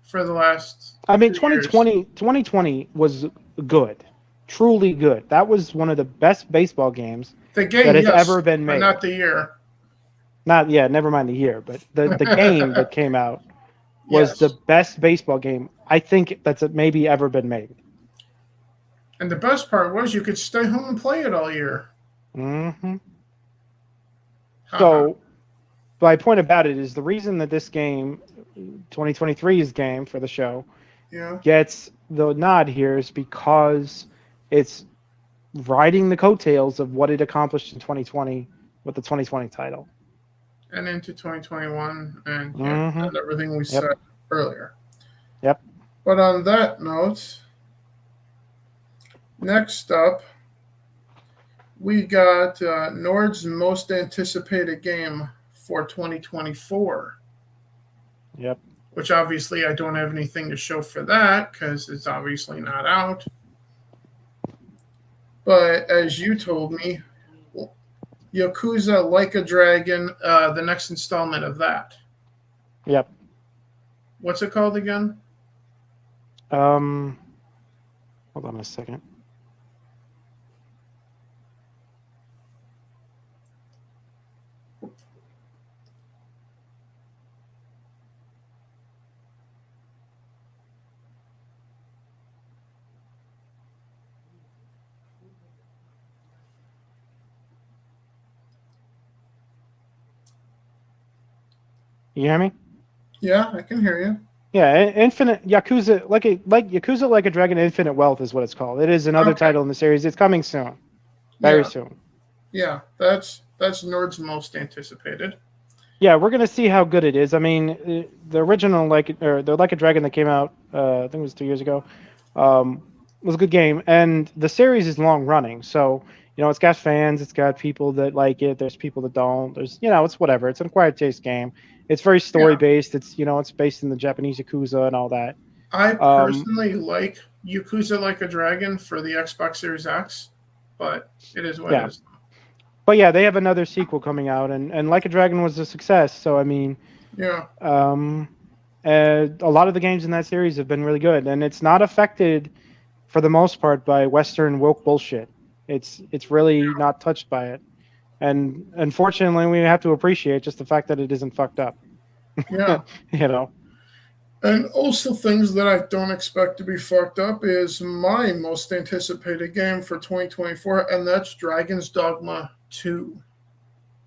for the last. I mean, 2020 was good, truly good. That was one of the best baseball games that has ever been made. But not the year. Never mind the year, but the game that came out was the best baseball game I think that's maybe ever been made. And the best part was you could stay home and play it all year. Mm-hmm. So, my point about it is the reason that this game, 2023's game for the show, gets the nod here is because it's riding the coattails of what it accomplished in 2020 with the 2020 title. And into 2021 and everything we said earlier. Yep. But on that note, next up, we got Nord's most anticipated game for 2024. Yep. Which obviously I don't have anything to show for that because it's obviously not out. But as you told me, Yakuza Like a Dragon, the next installment of that. Yep. What's it called again? Hold on a second. You hear me? Yeah, I can hear you. Yeah, Infinite Yakuza, like Yakuza Like a Dragon Infinite Wealth is what it's called. It is another title in the series. It's coming soon. Very soon. Yeah, that's Nord's most anticipated. Yeah, we're gonna see how good it is. I mean, the original the Like a Dragon that came out, I think it was 2 years ago, was a good game, and the series is long running. So it's got fans, it's got people that like it. There's people that don't. There's it's whatever. It's an acquired taste game. It's very story Yeah, based. It's based in the Japanese Yakuza and all that. I Um, personally like Yakuza Like a Dragon for the Xbox Series X, but it is what it yeah, is. but yeah, they have another sequel coming out, and Like a Dragon was a success. So I mean, Yeah, um, a lot of the games in that series have been really good, and it's not affected for the most part by Western woke bullshit. It's really not touched by it, and unfortunately, we have to appreciate just the fact that it isn't fucked up. yeah. you know. And also things that I don't expect to be fucked up is my most anticipated game for 2024, and that's Dragon's Dogma 2,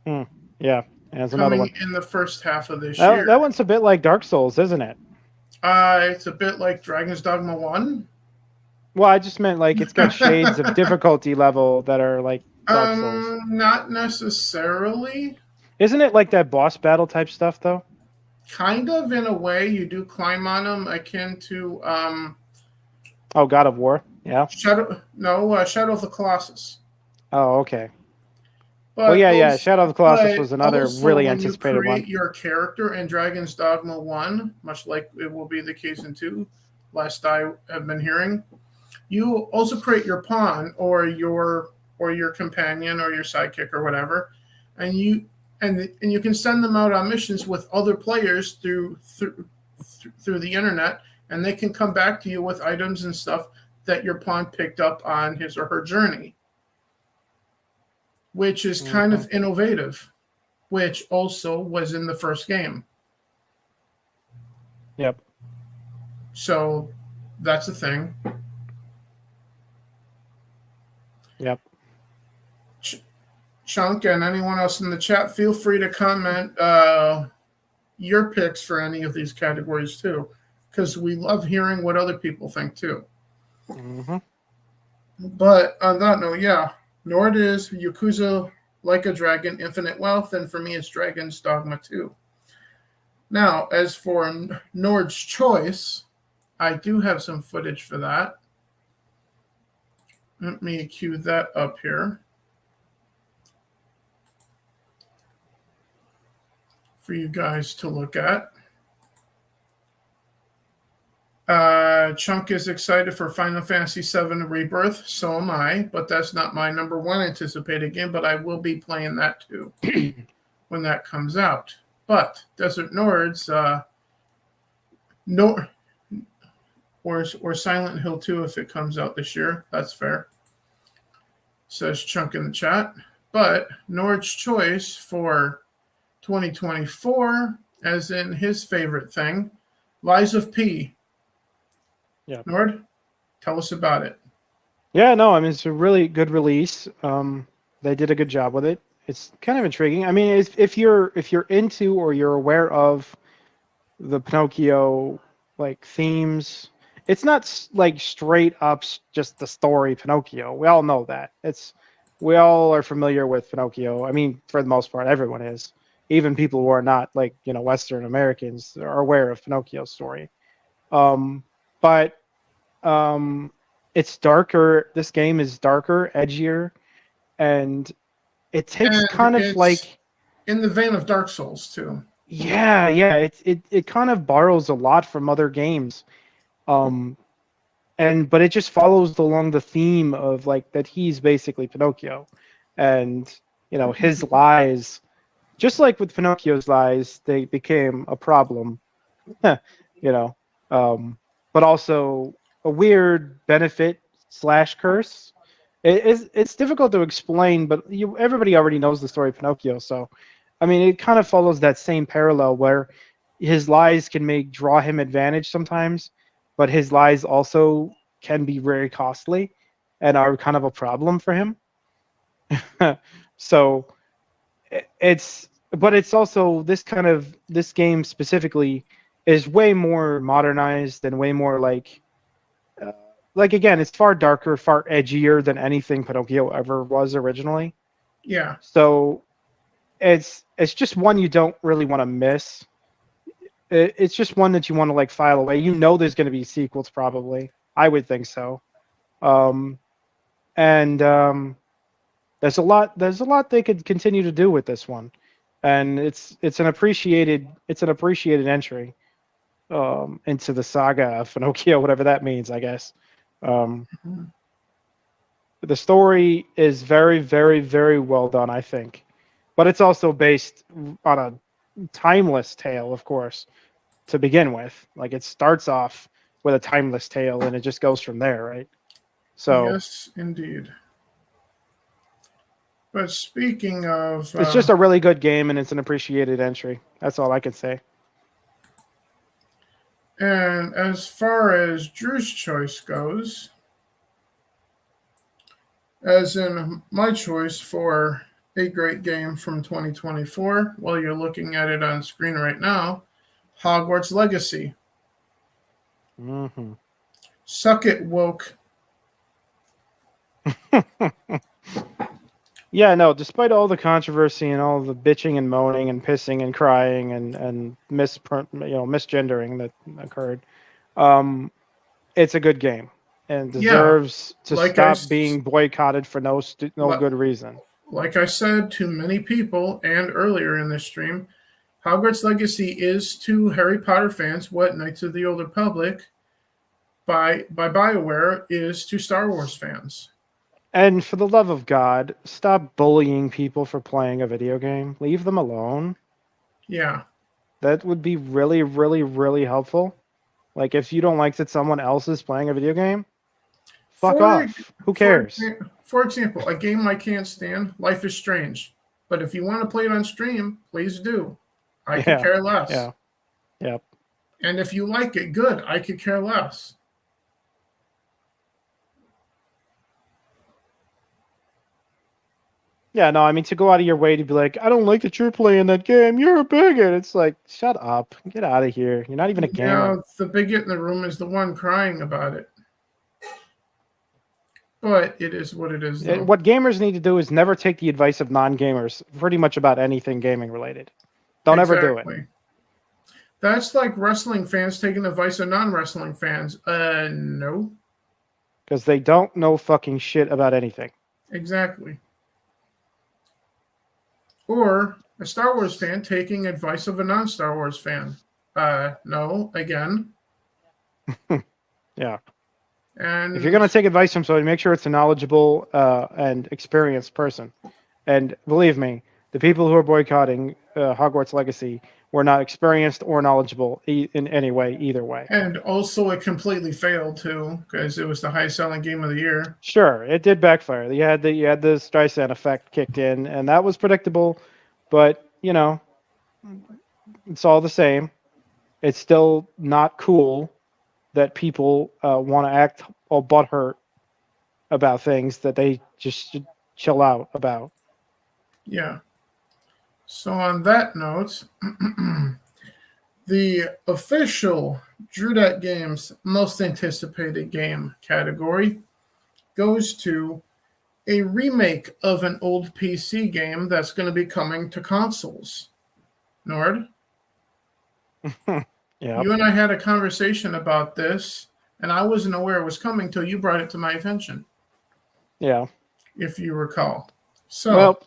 Yeah, there's another coming one. in the first half of this That, year. that one's a bit like Dark Souls, isn't it? It's a bit like Dragon's Dogma 1. Well, I just meant like it's got shades of difficulty level that are like Dark Souls. Not necessarily. Isn't it like that boss battle type stuff though? Kind of, in a way. You do climb on them, akin to Oh, God of War. Yeah. Shadow of the Colossus. Oh, okay. But Well, yeah. also, Shadow of the Colossus was another also really when anticipated you create one. your character in Dragon's Dogma 1, much like it will be the case in 2, last I have been hearing, you also create your pawn or your companion or your sidekick or whatever, and you can send them out on missions with other players through the internet, and they can come back to you with items and stuff that your pawn picked up on his or her journey, which is kind of innovative, which also was in the first game. Yep. So that's a thing. Yep. Chunk and anyone else in the chat, feel free to comment your picks for any of these categories too, because we love hearing what other people think too. Mm-hmm. But on that note, yeah, Nord is Yakuza Like a Dragon, Infinite Wealth, and for me it's Dragon's Dogma 2. Now, as for Nord's choice, I do have some footage for that. Let me cue that up here for you guys to look at. Chunk is excited for Final Fantasy VII Rebirth. So am I, but that's not my number one anticipated game, but I will be playing that too when that comes out. But Desert Nord's or Silent Hill 2 if it comes out this year. That's fair. Says Chunk in the chat. But Nord's choice for 2024, as in his favorite thing, Lies of P. Yeah. Nord, tell us about it. Yeah, no, I mean it's a really good release. They did a good job with it. It's kind of intriguing. I mean, if you're into or you're aware of the Pinocchio like themes, it's not like straight up just the story Pinocchio. We all know that. We all are familiar with Pinocchio. I mean, for the most part, everyone is. Even people who are not like Western Americans are aware of Pinocchio's story. But it's darker. This game is darker, edgier, and it takes And kind of it's like in the vein of Dark Souls too. yeah. It kind of borrows a lot from other games, but it just follows along the theme of like that he's basically Pinocchio, and his lies, just like with Pinocchio's lies, they became a problem, but also a weird benefit / curse. It's difficult to explain, but everybody already knows the story of Pinocchio. So, I mean, it kind of follows that same parallel where his lies can draw him advantage sometimes, but his lies also can be very costly and are kind of a problem for him. So, it's also this game specifically is way more modernized and way more like again, it's far darker, far edgier than anything Pinocchio ever was originally. Yeah. So it's just one you don't really want to miss. It's just one that you want to like file away. You know, there's going to be sequels probably. I would think so. And there's a lot they could continue to do with this one, and it's an appreciated entry into the saga of Pinocchio, whatever that means, I guess. Mhm. The story is very, very, very well done, I think, but it's also based on a timeless tale, of course, to begin with. Like it starts off with a timeless tale, and it just goes from there, right? So Yes, indeed. But speaking of, it's just a really good game, and it's an appreciated entry. That's all I can say. and as far as Drew's choice goes, as in my choice for a great game from 2024, while you're looking at it on screen right now, Hogwarts Legacy. Mm-hmm. Suck it, woke. Yeah, no, despite all the controversy and all the bitching and moaning and pissing and crying and misgendering that occurred, it's a good game and Yeah, deserves to like I stop being boycotted for no good reason. like I said to many people and earlier in this stream, Hogwarts Legacy is to Harry Potter fans what Knights of the Old Republic by BioWare is to Star Wars fans. And for the love of God, stop bullying people for playing a video game. Leave them alone. Yeah. That would be really, really, really helpful. Like if you don't like that someone else is playing a video game, fuck For off. Who cares? for example, a game I can't stand, Life is Strange. But if you want to play it on stream, please do. I could care less. Yeah. Yep. And if you like it, good. I could care less. Yeah, no, I mean to go out of your way to be like, I don't like that you're playing that game. You're a bigot. It's like, shut up. Get out of here. You're not even a gamer. Yeah, the bigot in the room is the one crying about it. But it is what it is, though. What gamers need to do is never take the advice of non-gamers pretty much about anything gaming related. Don't ever do it. That's like wrestling fans taking advice of non-wrestling fans. No. Because they don't know fucking shit about anything. Exactly. Or a Star Wars fan taking advice of a non-Star Wars fan. No, again. Yeah. And if you're going to take advice from somebody, make sure it's a knowledgeable and experienced person. And believe me, the people who are boycotting Hogwarts Legacy were not experienced or knowledgeable in any way, either way. And also it completely failed, too, because it was the highest-selling game of the year. Sure, it did backfire. You had the Streisand effect kicked in, and that was predictable. But, you know, it's all the same. It's still not cool that people want to act all butthurt about things that they just should chill out about. Yeah. So on that note, the official Drew Dat Games most anticipated game category goes to a remake of an old PC game that's going to be coming to consoles. Nord? Yeah. You and I had a conversation about this, and I wasn't aware it was coming until you brought it to my attention. Yeah. If you recall. So,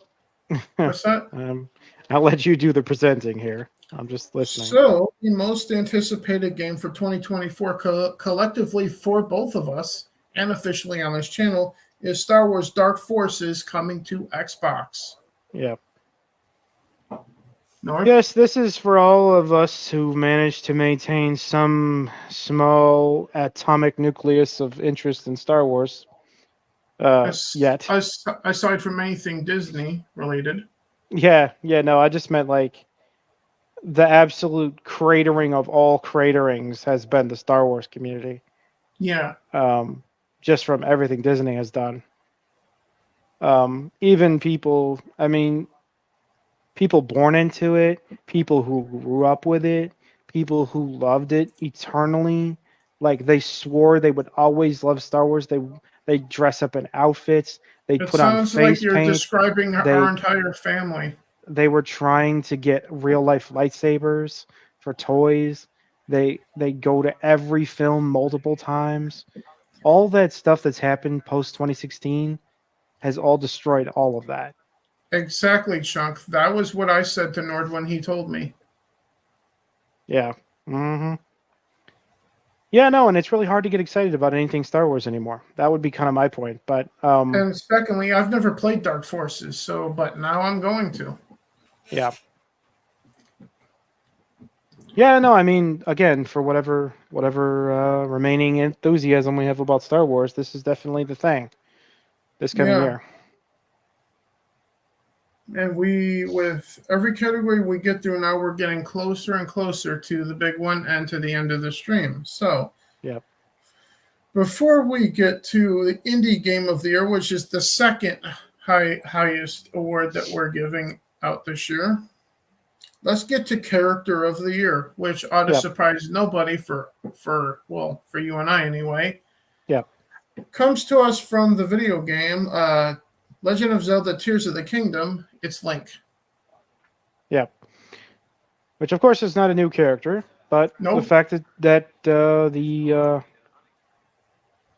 what's that? I'll let you do the presenting here. I'm just listening. So, the most anticipated game for 2024 collectively for both of us and officially on this channel is Star Wars Dark Forces coming to Xbox. Yeah. Nord? Yes, this is for all of us who managed to maintain some small atomic nucleus of interest in Star Wars. Yet. Aside from anything Disney related. Yeah, no, I just meant like the absolute cratering of all craterings has been the Star Wars community. Yeah. Just from everything Disney has done. Even people, I mean, people born into it, people who grew up with it, people who loved it eternally, like they swore they would always love Star Wars. They dress up in outfits, They It put on sounds like face you're paint. describing our They entire family. they were trying to get real life lightsabers for toys. They go to every film multiple times. All that stuff that's happened post 2016 has all destroyed all of that. Exactly, Chunk. That was what I said to Nord when he told me. Yeah. Hmm. Yeah, no, and it's really hard to get excited about anything Star Wars anymore. That would be kind of my point. But And secondly, I've never played Dark Forces, so but now I'm going to. yeah. Yeah, no, I mean, again, for whatever remaining enthusiasm we have about Star Wars, this is definitely the thing this coming Yeah. year. And we, with every category we get through now, we're getting closer and closer to the big one and to the end of the stream. So, Yeah. before we get to the Indie Game of the Year, which is the second highest award that we're giving out this year, let's get to Character of the Year, which ought to Yep. surprise nobody for you and I anyway. Yep. Comes to us from the video game Legend of Zelda: Tears of the Kingdom. It's Link. Yep. Which, of course, is not a new character, but the Nope. fact that the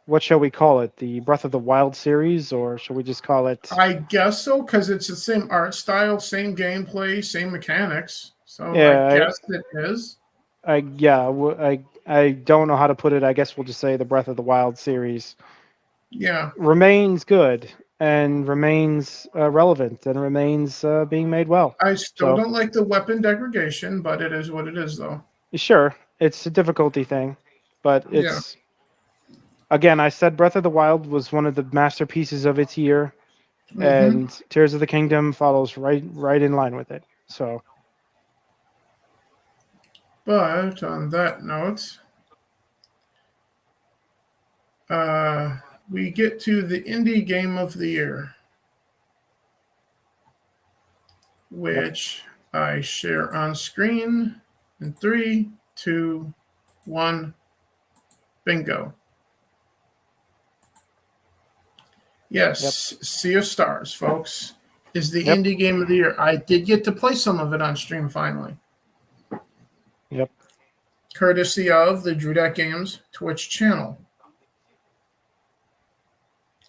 what shall we call it? The Breath of the Wild series, or shall we just call it? I guess so, because it's the same art style, same gameplay, same mechanics. So I Yeah, guess it is. I don't know how to put it. I guess we'll just say the Breath of the Wild series Yeah. remains good and remains relevant and remains being made well. I still So don't like the weapon degradation, but it is what it is, though. sure, it's a difficulty thing, but Yeah. it's again. I said Breath of the Wild was one of the masterpieces of its year, Mm-hmm. and Tears of the Kingdom follows right in line with it. So But on that note, uh, we get to the Indie Game of the Year, yep, which I share on screen in 3, 2, 1, bingo. yep, Yes, Sea of Stars, folks, is the yep, Indie Game of the Year. I did get to play some of it on stream finally, yep. courtesy of the Drew Dat Games Twitch channel.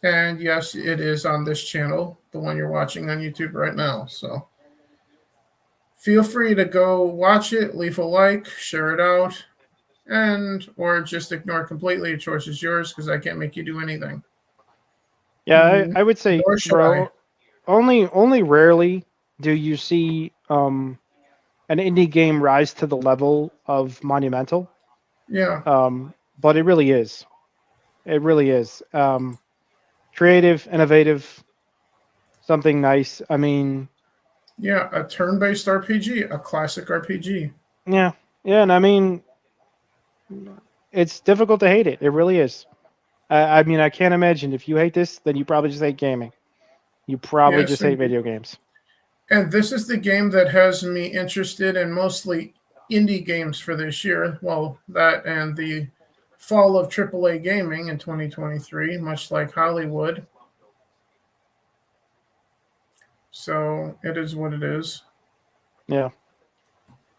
And yes, it is on this channel, the one you're watching on YouTube right now. So feel free to go watch it, leave a like, share it out, and or just ignore it completely. The choice is yours because I can't make you do anything. Yeah, I would say, Nor should I. bro, only rarely do you see an indie game rise to the level of monumental. Yeah, But it really is. It really is. Creative, innovative, something nice. I mean, yeah, a turn-based RPG, a classic RPG. yeah, yeah, and I mean, it's difficult to hate it. It really is. I mean, I can't imagine if you hate this, then you probably just hate gaming. You probably Yes, just hate indeed. video games. And this is the game that has me interested in mostly indie games for this year. Well, that and the fall of AAA gaming in 2023, much like Hollywood. So it is what it is. Yeah.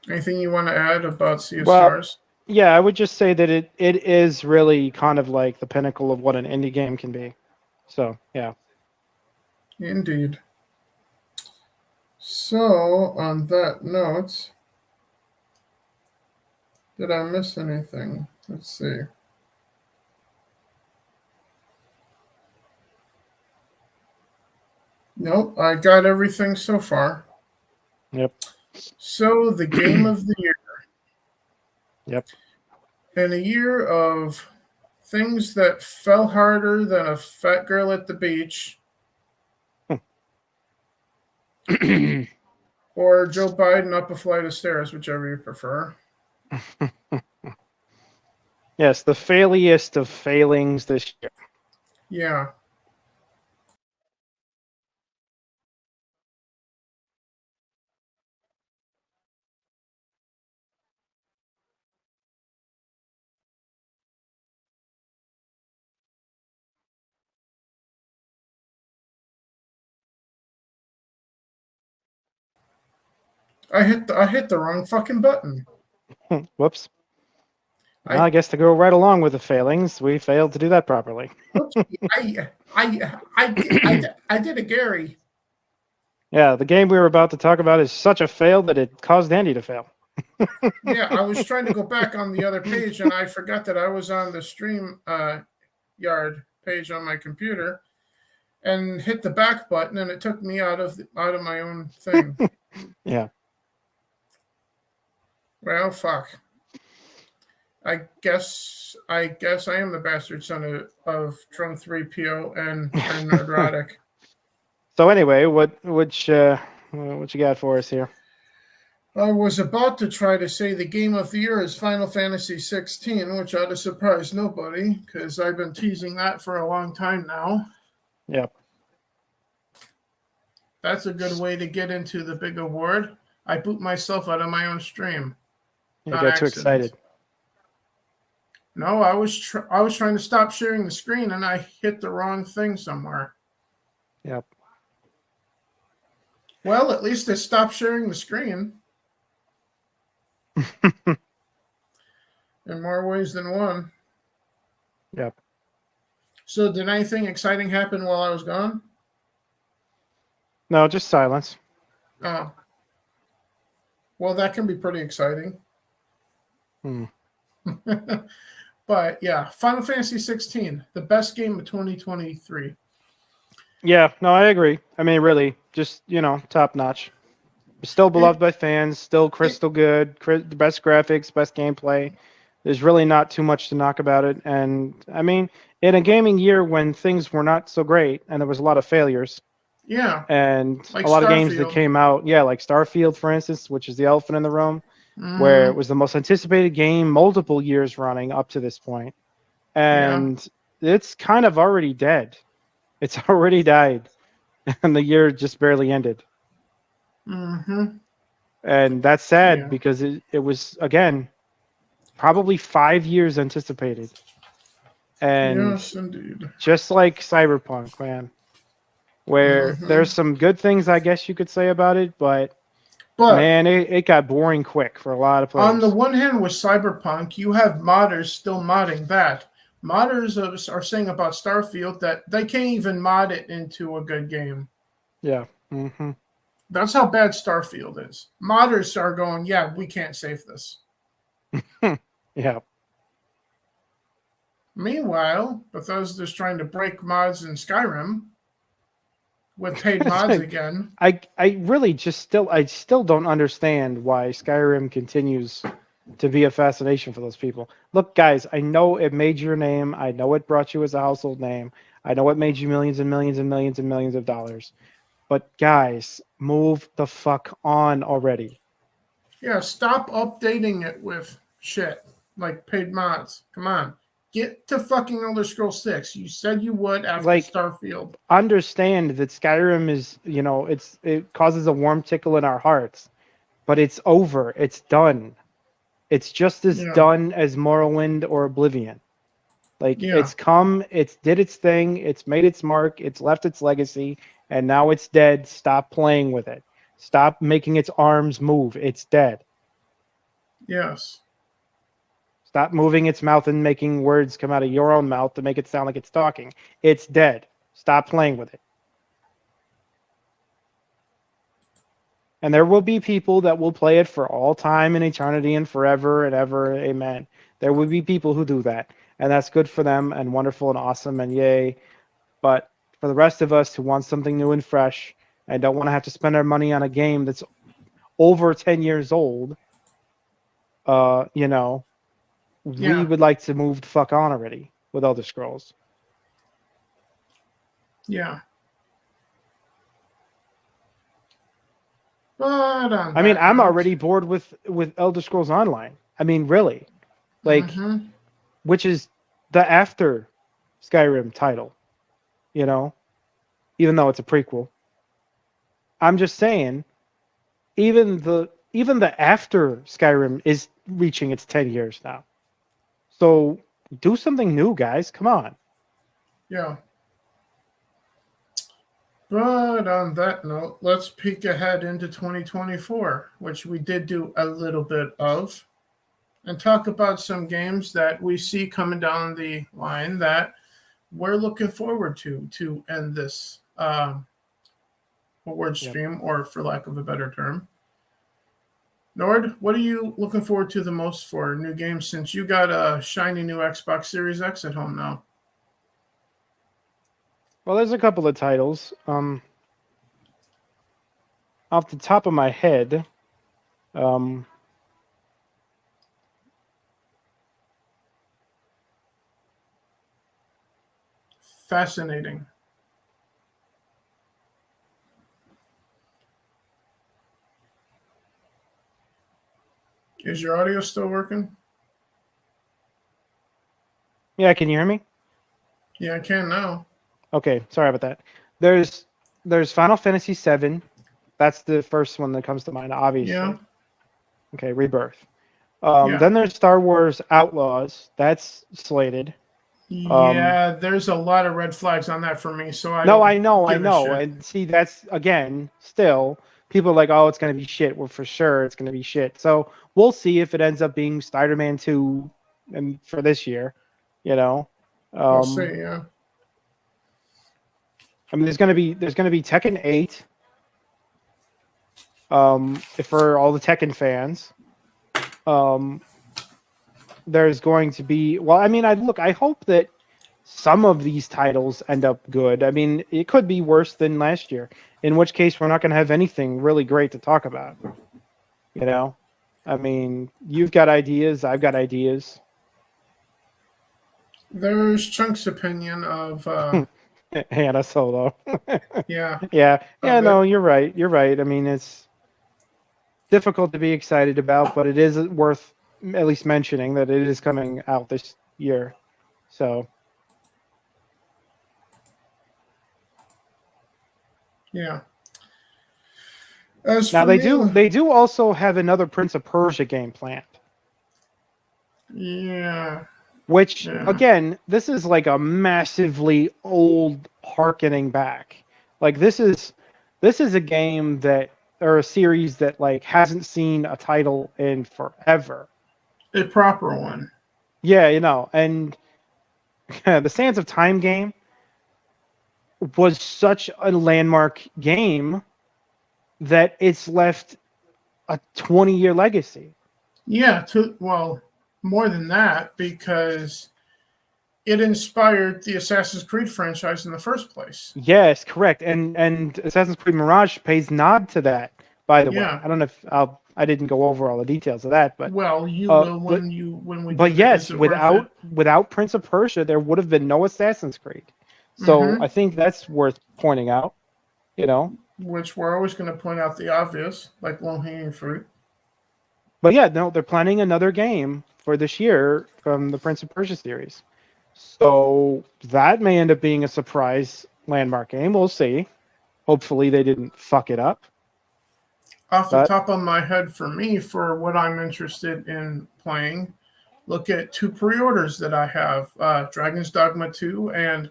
Anything you want to add about Sea of Well, Stars? yeah, I would just say that it is really kind of like the pinnacle of what an indie game can be. So, yeah. Indeed. So, on that note, did I miss anything? Let's see. Nope, I got everything so far. Yep. So, the game of the year. Yep. In a year of things that fell harder than a fat girl at the beach, or Joe Biden up a flight of stairs, whichever you prefer. Yes, the failiest of failings this year. Yeah. I hit the wrong fucking button. Whoops. Well, I I guess to go right along with the failings, we failed to do that properly. I did a Gary. Yeah, the game we were about to talk about is such a fail that it caused Andy to fail. Yeah, I was trying to go back on the other page and I forgot that I was on the stream yard page on my computer and hit the back button and it took me out of my own thing. Yeah. Well, fuck. I guess I am the bastard son of Trum 3PO and Nerdrotic. So anyway, what you got for us here? I was about to try to say the game of the year is Final Fantasy 16, which ought to surprise nobody because I've been teasing that for a long time now. Yep. That's a good way to get into the big award. I boot myself out of my own stream. You got too excited. No, I was trying to stop sharing the screen and I hit the wrong thing somewhere. Yep. Well, at least I stopped sharing the screen. In more ways than one. Yep. So did anything exciting happen while I was gone? No, just silence. Oh. Well, that can be pretty exciting. But yeah, Final Fantasy 16, the best game of 2023. Yeah, no, I agree. I mean, really, just, top notch. Still beloved by fans, still crystal good, the best graphics, best gameplay. There's really not too much to knock about it. And I mean, in a gaming year when things were not so great and there was a lot of failures. Yeah. And like a lot of Starfield. games that came out, like Starfield, for instance, which is the elephant in the room, where it was the most anticipated game multiple years running up to this point. And it's kind of already dead. It's already died. And the year just barely ended. And that's sad because it was, again, probably 5 years anticipated. And yes, indeed. Just like Cyberpunk, man, where there's some good things, I guess you could say about it, but man, it got boring quick for a lot of players. On the one hand, with Cyberpunk, you have modders still modding that. Modders are saying about Starfield that they can't even mod it into a good game. Yeah. That's how bad Starfield is. Modders are going, yeah, we can't save this. Yeah. Meanwhile, Bethesda's trying to break mods in Skyrim with paid mods again. I really I still don't understand why Skyrim continues to be a fascination for those people. Look, guys, I know it made your name. I know it brought you as a household name. I know it made you millions and millions and millions and millions of dollars. But guys, move the fuck on already. Yeah, stop updating it with shit like paid mods. Come on. Get to fucking Elder Scrolls 6. You said you would after Starfield. Understand that Skyrim is, it causes a warm tickle in our hearts, but it's over. It's done. It's just as done as Morrowind or Oblivion. It's come, it's did its thing, it's made its mark, it's left its legacy, and now it's dead. Stop playing with it. Stop making its arms move. It's dead. Yes. Stop moving its mouth and making words come out of your own mouth to make it sound like it's talking. It's dead. Stop playing with it. And there will be people that will play it for all time and eternity and forever and ever. Amen. There will be people who do that. And that's good for them and wonderful and awesome and yay. But for the rest of us who want something new and fresh and don't want to have to spend our money on a game that's over 10 years old, we would like to move the fuck on already with Elder Scrolls. Yeah. But I mean, I'm already bored with Elder Scrolls Online. I mean, really. Which is the after Skyrim title, even though it's a prequel. I'm just saying, even the after Skyrim is reaching its 10 years now. So do something new, guys. Come on. Yeah. But on that note, let's peek ahead into 2024, which we did do a little bit of, and talk about some games that we see coming down the line that we're looking forward to end this award stream, or for lack of a better term. Nord, what are you looking forward to the most for new games since you got a shiny new Xbox Series X at home now? Well, there's a couple of titles. Off the top of my head, Fascinating. Is your audio still working? yeah, can you hear me? Yeah, I can now. Okay, sorry about that. There's Final Fantasy VII. That's the first one that comes to mind, obviously. Yeah. Okay, Rebirth. Yeah. Then there's Star Wars Outlaws. That's slated. Yeah, there's a lot of red flags on that for me. So I know. give a shit. And see, that's again still people are like, oh, it's gonna be shit. Well, for sure, it's gonna be shit. So we'll see if it ends up being Spider-Man 2, and for this year, you know. We'll see. Yeah. I mean, there's gonna be Tekken 8. For all the Tekken fans, there's going to be. Well, I mean, I hope that some of these titles end up good. I mean, it could be worse than last year, in which case we're not going to have anything really great to talk about. You know, I mean, you've got ideas, I've got ideas. There's Chunk's opinion of. Hannah Solo. Yeah. Yeah. No, you're right. You're right. I mean, it's difficult to be excited about, but it is worth at least mentioning that it is coming out this year. So. Yeah. Now they do also have another Prince of Persia game planned. Yeah. Which again, this is like a massively old harkening back. Like this is a game that or a series that like hasn't seen a title in forever. A proper one. Yeah, you know, and the Sands of Time game was such a landmark game that it's left a 20-year legacy. Yeah, more than that, because it inspired the Assassin's Creed franchise in the first place. Yes, correct. And Assassin's Creed Mirage pays nod to that, by the way. I don't know if I didn't go over all the details of that, but you will when we. But yes, without Prince of Persia, there would have been no Assassin's Creed. So I think that's worth pointing out. You know, which we're always going to point out the obvious, like low-hanging fruit. But yeah, no, they're planning another game for this year from the Prince of Persia series. So that may end up being a surprise landmark game. We'll see. Hopefully they didn't fuck it up. Off the top of my head, for me, for what I'm interested in playing, look at 2 pre-orders that I have. Dragon's Dogma 2 and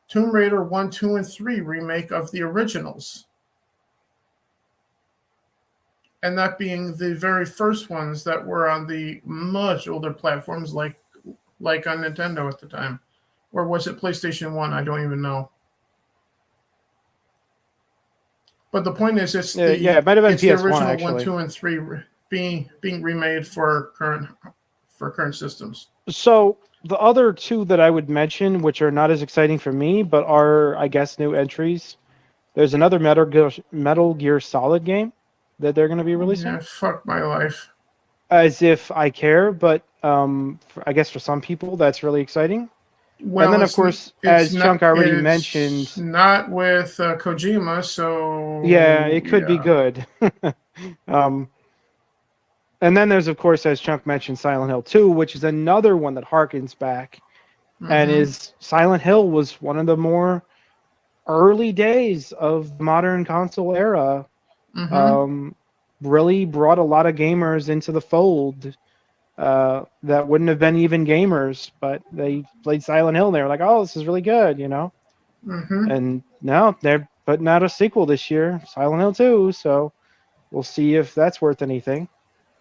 Tomb Raider 1, 2, and 3 remake of the originals. And that being the very first ones that were on the much older platforms like on Nintendo at the time. Or was it PlayStation 1? I don't even know. But the point is, it might have been PS1, the original actually. 1, 2, and 3 being remade for current systems. So the other 2 that I would mention, which are not as exciting for me, but are, I guess, new entries. There's another Metal Gear Solid game that they're going to be releasing. Yeah, fuck my life. As if I care, but I guess for some people that's really exciting. Well, and then, of course, as Chunk already mentioned, not with Kojima, so yeah, it could be good. And then there's, of course, as Chunk mentioned, Silent Hill 2, which is another one that harkens back, and Silent Hill was one of the more early days of the modern console era. Really brought a lot of gamers into the fold. That wouldn't have been even gamers, but they played Silent Hill and they were like, oh, this is really good, you know? And now they're putting out a sequel this year, Silent Hill 2. So we'll see if that's worth anything.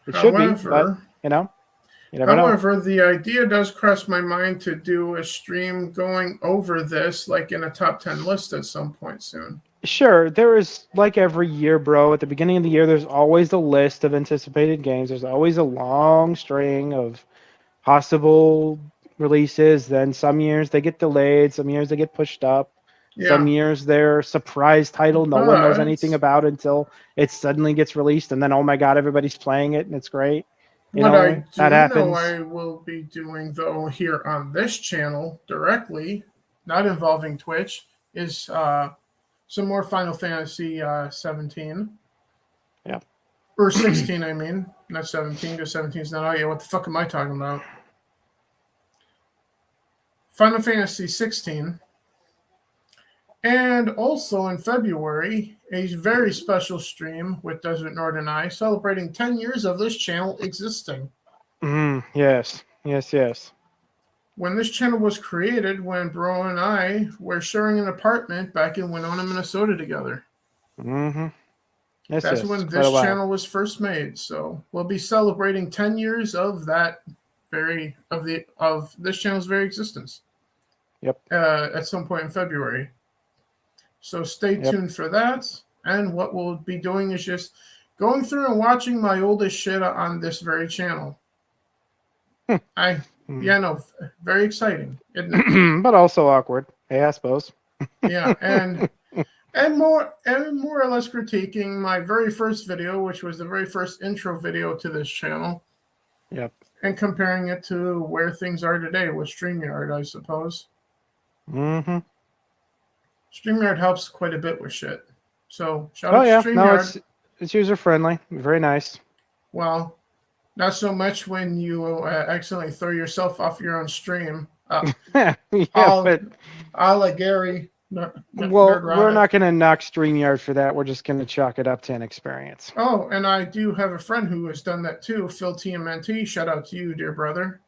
It should be, but However, you never know. the idea does cross my mind to do a stream going over this, like in a top 10 list at some point soon. Sure, there is, like every year, bro. At the beginning of the year, there's always a list of anticipated games. There's always a long string of possible releases. Then some years they get delayed, some years they get pushed up. Some Yeah, years they're surprise title no one knows But- anything about until it suddenly gets released, and then oh my god, everybody's playing it and it's great. what I do that happens. know I will be doing, though, here on this channel directly, not involving Twitch, is some more Final Fantasy 17. Yep. Or 16, I mean. Not 17, because 17 is not out yet. What the fuck am I talking about? Final Fantasy 16. And also in February, a very special stream with Desert Nord and I celebrating 10 years of this channel existing. Yes, yes, yes. When this channel was created, when Bro and I were sharing an apartment back in Winona, Minnesota together. Mm-hmm. Yes, That's yes, when quite a this while. channel was first made. So we'll be celebrating 10 years of that of this channel's very existence. Yep. At some point in February. So stay tuned for that. And what we'll be doing is just going through and watching my oldest shit on this very channel. Very exciting, isn't it? But also awkward. Hey, I suppose. Yeah, and more or less critiquing my very first video, which was the very first intro video to this channel. Yep. And comparing it to where things are today with StreamYard, I suppose. Mm-hmm. StreamYard helps quite a bit with shit. So shout out to StreamYard. No, it's user friendly. Very nice. Well, not so much when you accidentally throw yourself off your own stream. Yeah, but a la Gary. We're not going to knock StreamYard for that. We're just going to chalk it up to an experience. Oh, and I do have a friend who has done that too, Phil TMNT. Shout out to you, dear brother.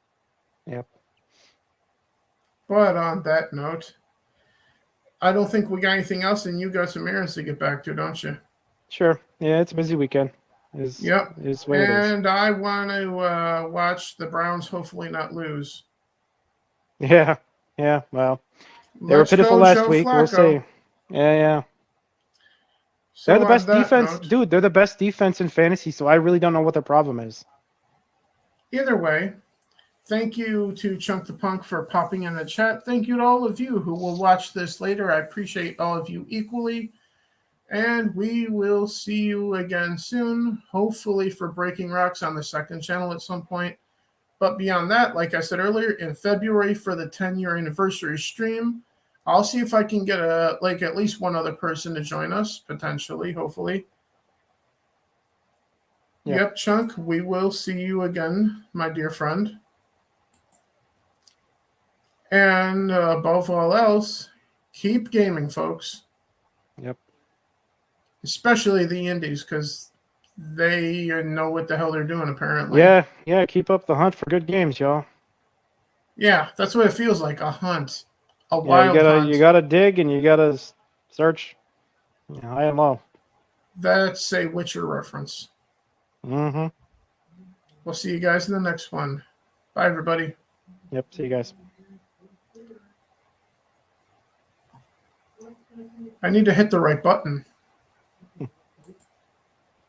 Yep. But on that note, I don't think we got anything else, and you got some errands to get back to, don't you? Sure. Yeah, it's a busy weekend. Yep. And I want to watch the Browns hopefully not lose. Yeah. Yeah. Well, they were pitiful last week. We'll see. Yeah. So they're the best defense. Dude, they're the best defense in fantasy, so I really don't know what their problem is. Either way, thank you to Chunk the Punk for popping in the chat. Thank you to all of you who will watch this later. I appreciate all of you equally. And we will see you again soon, hopefully for Breaking Rocks on the second channel at some point. But beyond that, like I said earlier, in February for the 10-year anniversary stream, I'll see if I can get at least one other person to join us, potentially, hopefully. Yep, Chunk, we will see you again, my dear friend. And above all else, keep gaming, folks. Yep. Especially the indies, because they know what the hell they're doing, apparently. Yeah, keep up the hunt for good games, y'all. Yeah, that's what it feels like, a hunt. A wild hunt. You gotta dig and you gotta search high and low. That's a Witcher reference. Mm-hmm. We'll see you guys in the next one. Bye, everybody. Yep, see you guys. I need to hit the right button.